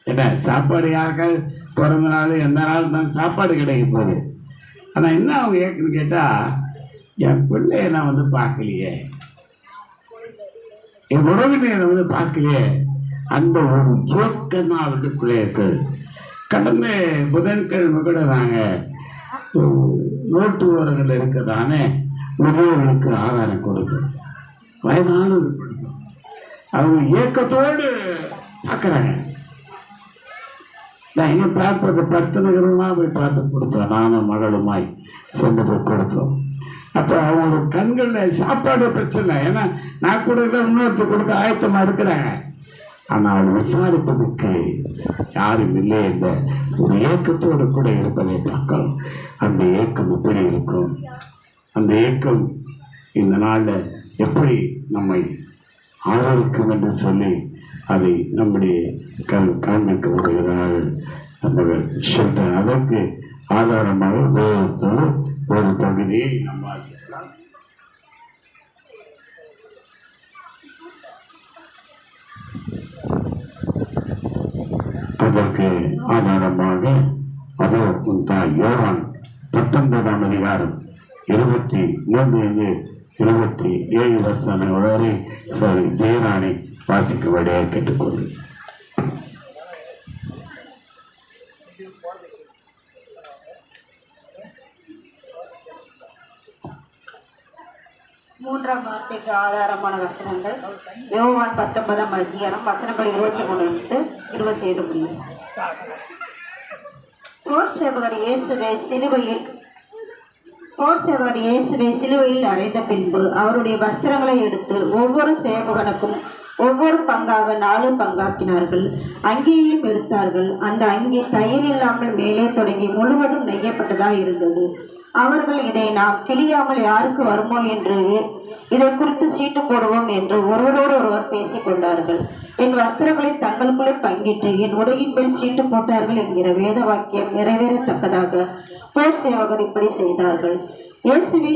ஏன்னா சாப்பாடு யாருக்காவது பிறந்த நாள் எந்த நாள் தான் சாப்பாடு கிடைக்க போகுது. ஆனால் என்ன அவங்க ஏக்குன்னு கேட்டால், என் பிள்ளைய நான் வந்து பார்க்கலையே, என் உறவினரை வந்து பார்க்கலையே, அந்த ஒரு ஜோக்கம் தான் அவர்களுக்குள்ளே இருக்குது. கடந்த புதன்கிழமை கூட நாங்கள் ரோட்டு ஓரங்கள் இருக்கிறதானே முதியோர்களுக்கு ஆகாரம் கொடுத்தோம், வயதானவர்கள் கொடுத்தோம். அவங்க ஏக்கத்தோடு பார்க்குறாங்க. நான் எங்கே பார்ப்பது 10 நகரமாக போய் பார்த்து கொடுத்தோம், நானும் மகளுமாய் சொந்த போய் கொடுத்தோம். அப்போ அவங்க கண்களில் சாப்பாடு பிரச்சனை, ஏன்னா நான் கொடுக்க இன்னொருத்தர் கொடுக்க ஆயத்தமாக இருக்கிறாங்க. ஆனால் விசாரிப்பதற்கு யாரும் இல்லை என்ற ஒரு ஏக்கத்தோடு கூட இருப்பதை பார்க்கலாம். அந்த ஏக்கம் எப்படி இருக்கும், அந்த ஏக்கம் இந்த நாளில் எப்படி நம்மை ஆதரிக்கும் என்று சொல்லி அதை நம்முடைய காண்பிக்க வருகிறார்கள். அந்த ஷெல்டன் அதற்கு ஆதாரமாக ஒரு பகுதியை நம்ம அதற்கு ஆதாரமாக அதோ யோவான் 19ஆம் அதிகாரம் 23 27 வசனம் வரை ஜெயராணி வாசிக்கும்படியாக கேட்டுக்கொண்டு. மூன்றாம் வார்த்தைக்கு ஆதாரமான வசனங்கள் யோவான் 19ஆம் அதிகாரம் வசனங்கள் 23 27 முடியும். போர் சேவகர் இயேசுவை சிலுவையில் அறைந்த பின்பு அவருடைய வஸ்திரங்களை எடுத்து ஒவ்வொரு சேவகனுக்கும் ஒவ்வொரு பங்காக 4 பங்காக்கினார்கள். அங்கேயும் எடுத்தார்கள். அந்த அங்கி தையல் இல்லாமல் மேலே தொடங்கி முழுவதும் நெய்யப்பட்டதாக இருந்தது. அவர்கள் இதை நாம் கிழியாமல் யாருக்கு வருமோ என்று இதை குறித்து சீட்டு போடுவோம் என்று ஒருவரோடு ஒருவர் பேசிக் கொண்டார்கள். என் வஸ்திரங்களை தங்களுக்குள்ளே பங்கிட்டு என் உடையின்படி சீட்டு போட்டார்கள் என்கிற வேத வாக்கியம் நிறைவேறத்தக்கதாக போர் சேவகர் இப்படி செய்தார்கள். இயேசுவி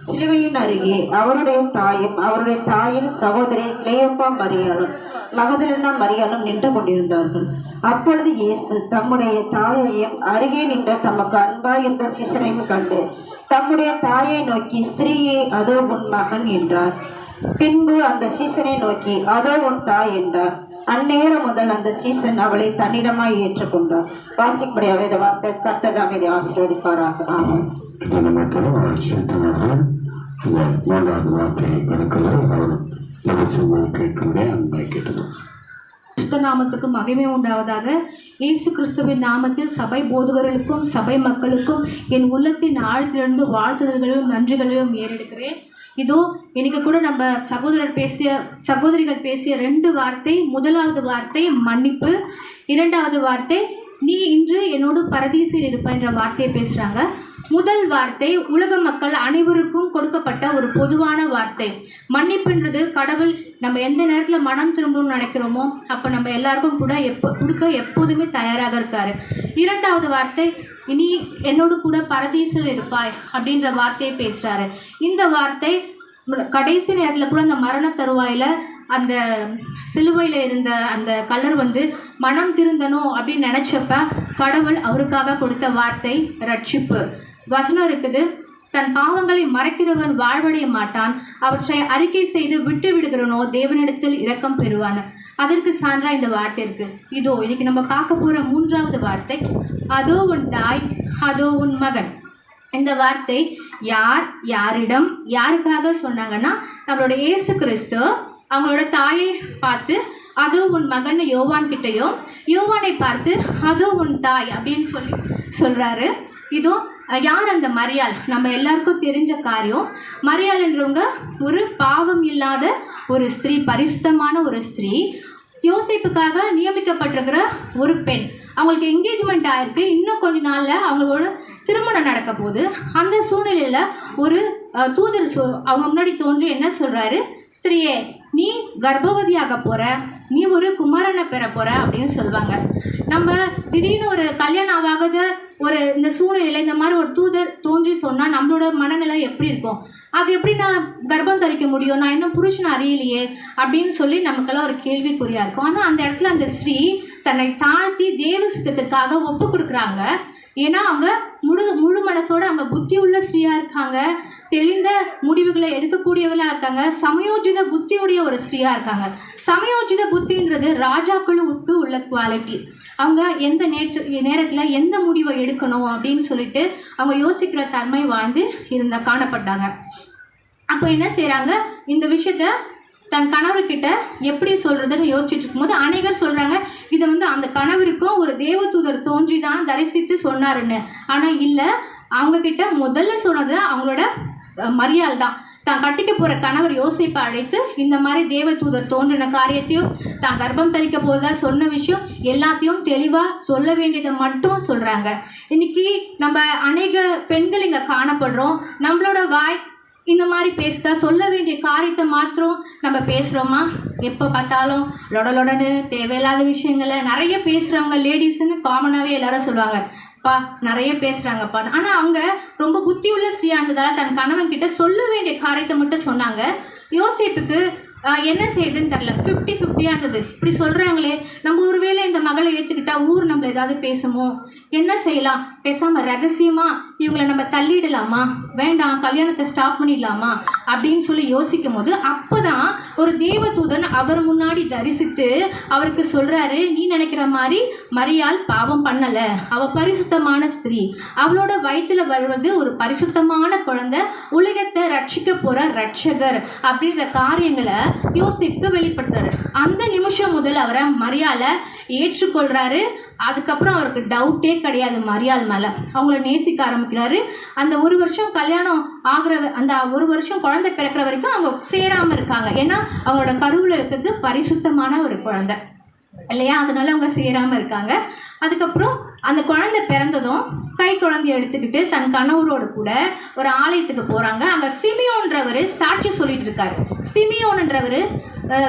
சிலுவையின் அருகே அவருடைய தாயும் அவருடைய தாயின் சகோதரி கிளேயோப்பா மரியாளும் மகதலேனா மரியாளும் நின்று கொண்டிருந்தார்கள். அப்பொழுது இயேசு தம்முடைய தாயையும் அருகே நின்ற தமக்கு அன்பாய் இருந்த சீசனையும் கண்டு தம்முடைய தாயை நோக்கி, ஸ்திரீயே, அதோ உன் மகன் என்றார். பின்பு அந்த சீசனை நோக்கி, அதோ உன் தாய் என்றார். அந்நேரம் முதல் அந்த சீசன் அவளை தன்னிடமாய் ஏற்றுக்கொண்டார். வாசிப்படியாவே இந்த வார்த்தை கர்த்தர் இதை ஆசீர்வதிப்பாராக. ஆமாம். மூன்றாவது வார்த்தையை எடுக்கிறது அவர் கேட்கின்ற அன்பை கேட்டது. கிறிஸ்து நாமத்துக்கு மகிமை உண்டாவதாக. இயேசு கிறிஸ்துவின் நாமத்தில் சபை போதகர்களுக்கும் சபை மக்களுக்கும் என் உள்ளத்தின் ஆழத்திலிருந்து வாழ்த்துதல்களையும் நன்றிகளையும் ஏறெடுக்கிறேன். இதோ இன்னைக்கு கூட நம்ம சகோதரிகள் பேசிய 2 வார்த்தை. முதலாவது வார்த்தை மன்னிப்பு, 2வது வார்த்தை நீ இன்று என்னோடு பரதீசில் இருப்ப என்ற வார்த்தையை பேசுகிறாங்க. முதல் வார்த்தை உலக மக்கள் அனைவருக்கும் கொடுக்கப்பட்ட ஒரு பொதுவான வார்த்தை. மன்னிப்புன்றது கடவுள் நம்ம எந்த நேரத்தில் மனம் திரும்பணும்னு நினைக்கிறோமோ அப்போ நம்ம எல்லாருக்கும் கூட கொடுக்க எப்போதுமே தயாராக இருக்காரு. 2வது வார்த்தை இனி என்னோடு கூட பரதீசில் இருப்பாய் அப்படின்ற வார்த்தையை பேசுகிறாரு. இந்த வார்த்தை கடைசி நேரத்தில் கூட அந்த மரண தருவாயில் அந்த சிலுவையில் இருந்த அந்த கல்லர் மனம் திருந்தணும் அப்படின்னு நினச்சப்ப கடவுள் அவருக்காக கொடுத்த வார்த்தை ரட்சிப்பு. வசனம் இருக்குது, தன் பாவங்களை மறைக்கிறவன் வாழ்வடைய மாட்டான், அவற்றை அறிக்கை செய்து விட்டு விடுகிறனோ தேவனிடத்தில் இரக்கம் பெறுவான். அதற்கு சான்றா இந்த வார்த்தை இருக்கு. இதோ இன்னைக்கு நம்ம பார்க்க போகிற 3வது வார்த்தை, அதோ உன் தாய், அதோ உன் மகன். இந்த வார்த்தை யாரிடம் யாருக்காக சொன்னாங்கன்னா நம்மளோட இயேசு கிறிஸ்து அவங்களோட தாயை பார்த்து அதோ உன் மகன் யோவான் கிட்டையும், யோவானை பார்த்து அதோ உன் தாய் அப்படின்னு சொல்கிறாரு. இதோ யார் அந்த மரியாள்? நம்ம எல்லாருக்கும் தெரிஞ்ச காரியம். மரியாள் என்றவங்க ஒரு பாவம் இல்லாத ஒரு ஸ்திரீ, பரிசுத்தமான ஒரு ஸ்திரீ, யோசேப்புக்காக நியமிக்கப்பட்டிருக்கிற ஒரு பெண். அவங்களுக்கு என்கேஜ்மெண்ட் ஆயிருக்கு, இன்னும் கொஞ்ச நாளில் அவங்களோட திருமணம் நடக்க போகுது. அந்த சூழ்நிலையில் ஒரு தூதர் அவங்க முன்னாடி தோன்றி என்ன சொல்கிறாரு, ஸ்திரீயே நீ கர்ப்பவதியாக போகிற, நீ ஒரு குமாரனை பெற போகிற அப்படின்னு சொல்லுவாங்க. நம்ம திடீர்னு ஒரு கல்யாணம் ஆகாத ஒரு இந்த சூழ்நிலையில் இந்த மாதிரி ஒரு தூதர் தோன்றி சொன்னால் நம்மளோட மனநிலை எப்படி இருக்கும்? அது எப்படி நான் கர்ப்பம் தரிக்க முடியும், நான் இன்னும் புருஷனை அறியலையே அப்படின்னு சொல்லி நமக்கெல்லாம் ஒரு கேள்விக்குறியாக இருக்கும். ஆனால் அந்த இடத்துல அந்த ஸ்ரீ தன்னை தாழ்த்தி தேவ சித்தத்திற்காக ஒப்பு கொடுக்குறாங்க. ஏன்னா அவங்க முழு மனசோட அவங்க புத்தி உள்ள ஸ்ரீயாக இருக்காங்க, தெளிந்த முடிவுகளை எடுக்கக்கூடியவளாக இருக்காங்க, சமயோஜித புத்தியுடைய ஒரு ஸ்ரீயாக இருக்காங்க. சமயோஜித புத்தின்றது ராஜாக்களுக்கு உள்ள குவாலிட்டி. அவங்க எந்த நேரத்தில் எந்த முடிவை எடுக்கணும் அப்படின்னு சொல்லிட்டு அவங்க யோசிக்கிற தன்மை வாழ்ந்து காணப்பட்டாங்க. அப்போ என்ன செய்கிறாங்க, இந்த விஷயத்த தன் கணவர்கிட்ட எப்படி சொல்கிறதுன்னு யோசிச்சுட்டு இருக்கும்போது அநேகர் சொல்கிறாங்க இதை அந்த கணவருக்கும் ஒரு தேவதூதர் தோன்றி தான் தரிசித்து சொன்னாருன்னு. ஆனால் இல்லை, அவங்கக்கிட்ட முதல்ல சொன்னது அவங்களோட மரியாள் தான். தான் கட்டிக்க போகிற கணவர் யோசிப்பை அழைத்து இந்த மாதிரி தேவதூதர் தோன்றின காரியத்தையும் தான் கர்ப்பம் தரிக்க போகிறதா சொன்ன விஷயம் எல்லாத்தையும் தெளிவாக சொல்ல வேண்டியதை மட்டும் சொல்கிறாங்க. இன்றைக்கி நம்ம அநேக பெண்கள் இங்கே காணப்படுறோம். நம்மளோட வாய் இந்த மாதிரி பேசுதா? சொல்ல வேண்டிய காரியத்தை மாத்திரம் நம்ம பேசுகிறோமா? எப்போ பார்த்தாலும் லொடலொடன்னு தேவையில்லாத விஷயங்களை நிறைய பேசுகிறவங்க லேடிஸுன்னு காமனாகவே எல்லாரும் சொல்லுவாங்க, பா நிறைய பேசுகிறாங்கப்பா. ஆனால் அவங்க ரொம்ப புத்தி உள்ள ஸ்ரீயாக இருந்ததால் தன் கணவன் கிட்ட சொல்ல வேண்டிய காரியத்தை மட்டும் சொன்னாங்க. யோசேப்புக்கு என்ன செய்யுதுன்னு தெரில, 50-50 இருந்தது. இப்படி சொல்கிறாங்களே, நம்ம ஒருவேளை இந்த மகளை ஏற்றுக்கிட்டா ஊர் நம்மளை ஏதாவது பேசுமோ, என்ன செய்யலாம், பேசாமல் ரகசியமாக இவங்களை நம்ம தள்ளிடலாமா, வேண்டாம் கல்யாணத்தை ஸ்டாப் பண்ணிடலாமா அப்படின்னு சொல்லி யோசிக்கும் போது அப்போ தான் ஒரு தேவதூதன் அவர் முன்னாடி தரிசித்து அவருக்கு சொல்கிறாரு, நீ நினைக்கிற மாதிரி மரியாள் பாவம் பண்ணலை, அவள் பரிசுத்தமான ஸ்திரீ, அவளோட வயிற்றில் வருவது ஒரு பரிசுத்தமான குழந்தை, உலகத்தை ரட்சிக்க போகிற ரட்சகர் அப்படின்ற காரியங்களை யோசிப்புக்கு வெளிப்படுத்துறாரு. அந்த நிமிஷம் முதல் அவரை மரியாளை ஏற்றுக்கொள்கிறாரு. அதுக்கப்புறம் அவருக்கு டவுட்டே கிடையாது மரியாள் மேலே. அவங்கள நேசிக்க ஆரம்பிக்கிறாரு. அந்த 1 வருஷம் கல்யாணம் ஆகிற அந்த 1 வருஷம் குழந்தை பிறக்கிற வரைக்கும் அவங்க சேராமல் இருக்காங்க. ஏன்னா அவங்களோட கருவில் இருக்கிறது பரிசுத்தமான ஒரு குழந்தை இல்லையா, அதனால அவங்க சேராமல் இருக்காங்க. அதுக்கப்புறம் அந்த குழந்தை பிறந்ததும் கை குழந்தைய எடுத்துக்கிட்டு தன் கணவரோடு கூட ஒரு ஆலயத்துக்கு போகிறாங்க. அங்கே சிமியோன்றவர் சாட்சி சொல்லிட்டு இருக்காரு. சிமியோன்றவர்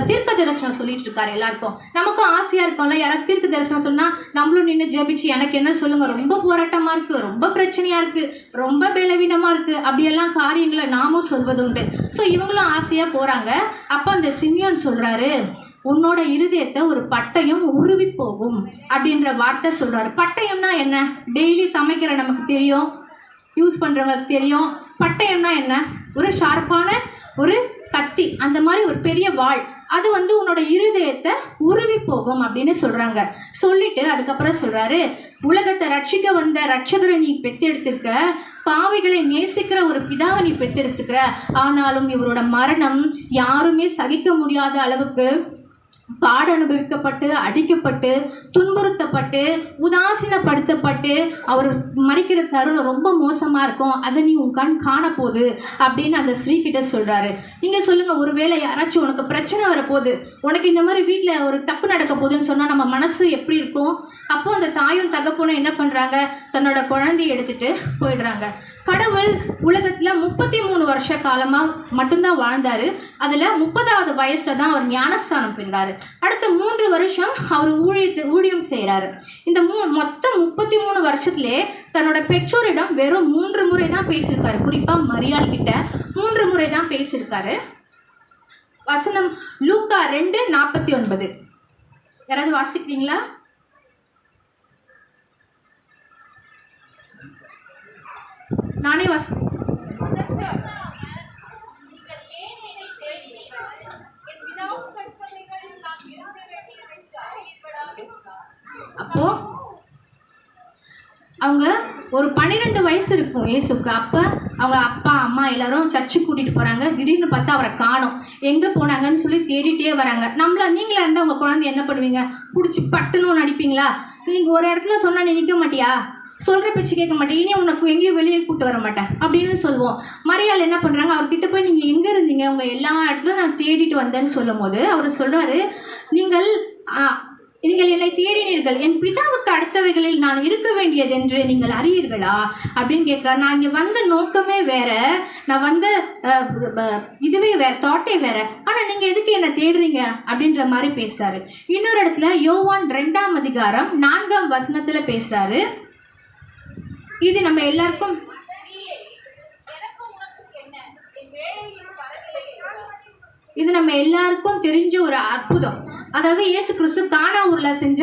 தீர்க்க தரிசனம் சொல்லிட்டு இருக்காரு எல்லாருக்கும். நமக்கும் ஆசையாக இருக்கும்ல, யாராவது தீர்க்க தரிசனம் சொன்னால் நம்மளும் நின்று ஜெபிச்சு எனக்கு என்ன சொல்லுங்கள், ரொம்ப போராட்டமாக இருக்குது, ரொம்ப பிரச்சனையாக இருக்குது, ரொம்ப பலவீனமாக இருக்குது, அப்படியெல்லாம் காரியங்களை நாமும் சொல்வது உண்டு. ஸோ இவங்களும் ஆசையாக போகிறாங்க. அப்போ அந்த சிமியோன் சொல்கிறாரு, உன்னோட இருதயத்தை ஒரு பட்டயம் உருவி போகும் அப்படின்ற வார்த்தை சொல்கிறாரு. பட்டயம்னா என்ன? டெய்லி சமைக்கிற நமக்கு தெரியும், யூஸ் பண்ணுறவங்களுக்கு தெரியும். பட்டயம்னா என்ன? ஒரு ஷார்ப்பான ஒரு கத்தி, அந்த மாதிரி ஒரு பெரிய வாள். அது உன்னோட இருதயத்தை உருவி போகும் அப்படின்னு சொல்கிறாங்க. சொல்லிட்டு அதுக்கப்புறம் சொல்கிறாரு, உலகத்தை ரட்சிக்க வந்த ரட்சகரை நீ பெற்றெடுத்திருக்க, பாவிகளை நேசிக்கிற ஒரு பிதாவை நீ பெற்றெடுத்துக்கிற. ஆனாலும் இவரோட மரணம் யாருமே சகிக்க முடியாத அளவுக்கு பாட அனுபவிக்கப்பட்டு, அடிக்கப்பட்டு, துன்புறுத்தப்பட்டு, உதாசீனப்படுத்தப்பட்டு அவர் மறிக்கிற தருணம் ரொம்ப மோசமாக இருக்கும். அதை நீ உன் கண் காணப்போகுது அப்படின்னு அந்த ஸ்ரீ கிட்ட சொல்கிறாரு. நீங்கள் சொல்லுங்கள், ஒருவேளை யாராச்சும் உனக்கு பிரச்சனை வரப்போகுது, உனக்கு இந்த மாதிரி வீட்டில் ஒரு தப்பு நடக்க போகுதுன்னு சொன்னால் நம்ம மனசு எப்படி இருக்கும்? அப்போது அந்த தாயும் தகப்பனும் என்ன பண்ணுறாங்க? தன்னோட குழந்தையை எடுத்துகிட்டு போயிடுறாங்க. கடவுள் உலகத்தில் 33 வருஷ காலமாக மட்டும்தான் வாழ்ந்தார். அதில் 30வது வயசில் தான் அவர் ஞானஸ்தானம் பெறுறாரு. அடுத்த 3 வருஷம் அவர் ஊழியம் செய்கிறாரு. இந்த மொத்தம் 33 வருஷத்துலே தன்னோட பெற்றோரிடம் வெறும் 3 முறை தான் பேசியிருக்காரு. குறிப்பாக மரியாள் கிட்ட 3 முறை தான் பேசியிருக்காரு. வசனம் லூக்கா 2:49. யாராவது வாசிக்கிறீங்களா? நானே அப்போ அவங்க ஒரு 12 வயசு இருக்கும் இயேசுக்கு. அப்போ அவங்க அப்பா அம்மா எல்லாரும் சர்ச்சுக்கு கூட்டிகிட்டு போகிறாங்க. திடீர்னு பார்த்தா அவரை காணோம். எங்கே போனாங்கன்னு சொல்லி தேடிட்டே வராங்க. நீங்களா இருந்தால் உங்கள் குழந்தை என்ன பண்ணுவீங்க? பிடிச்சி பட்டுன்னு அடிப்பீங்களா? நீங்கள் ஒரு இடத்துல சொன்னால் நீ நிற்க மாட்டியா? சொல்கிற பேச்சு கேட்க மாட்டேன், இனி உனக்கு எங்கேயும் வெளியே கூப்பிட்டு வர மாட்டேன் அப்படின்னு சொல்லுவோம். மரியாள் என்ன பண்ணுறாங்க? அவர்கிட்ட போய் நீங்கள் எங்கே இருந்தீங்க, உங்கள் எல்லா இடத்துலையும் நான் தேடிட்டு வந்தேன்னு சொல்லும் போது அவர் சொல்கிறாரு, நீங்கள் என்னை தேடினீர்கள், என் பிதாவுக்கு அடுத்தவைகளில் நான் இருக்க வேண்டியது என்று நீங்கள் அறியீர்களா அப்படின்னு கேட்குறாரு. நான் இங்கே வந்த நோக்கமே வேற, நான் வந்த இதுவே வேற, தாட்டே வேற, ஆனால் நீங்கள் எதுக்கு என்னை தேடுறீங்க அப்படின்ற மாதிரி பேசுறாரு. இன்னொரு இடத்துல யோவான் 2ஆம் அதிகாரம் 4ஆம் வசனத்தில் பேசுறாரு. இது நம்ம எல்லாருக்கும் தெரிஞ்ச ஒரு அற்புதம். அதாவது இயேசு கிறிஸ்து கானா ஊர்ல செஞ்ச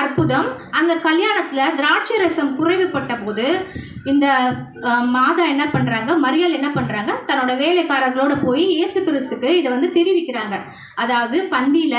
அற்புதம். அந்த கல்யாணத்துல திராட்சை ரசம் குறைவுபட்ட போது இந்த மாதா என்ன பண்றாங்க, மரியாள் என்ன பண்றாங்க, தன்னோட வேலைக்காரர்களோட போய் இயேசு கிறிஸ்துக்கு இதை தெரிவிக்கிறாங்க. அதாவது பந்தியில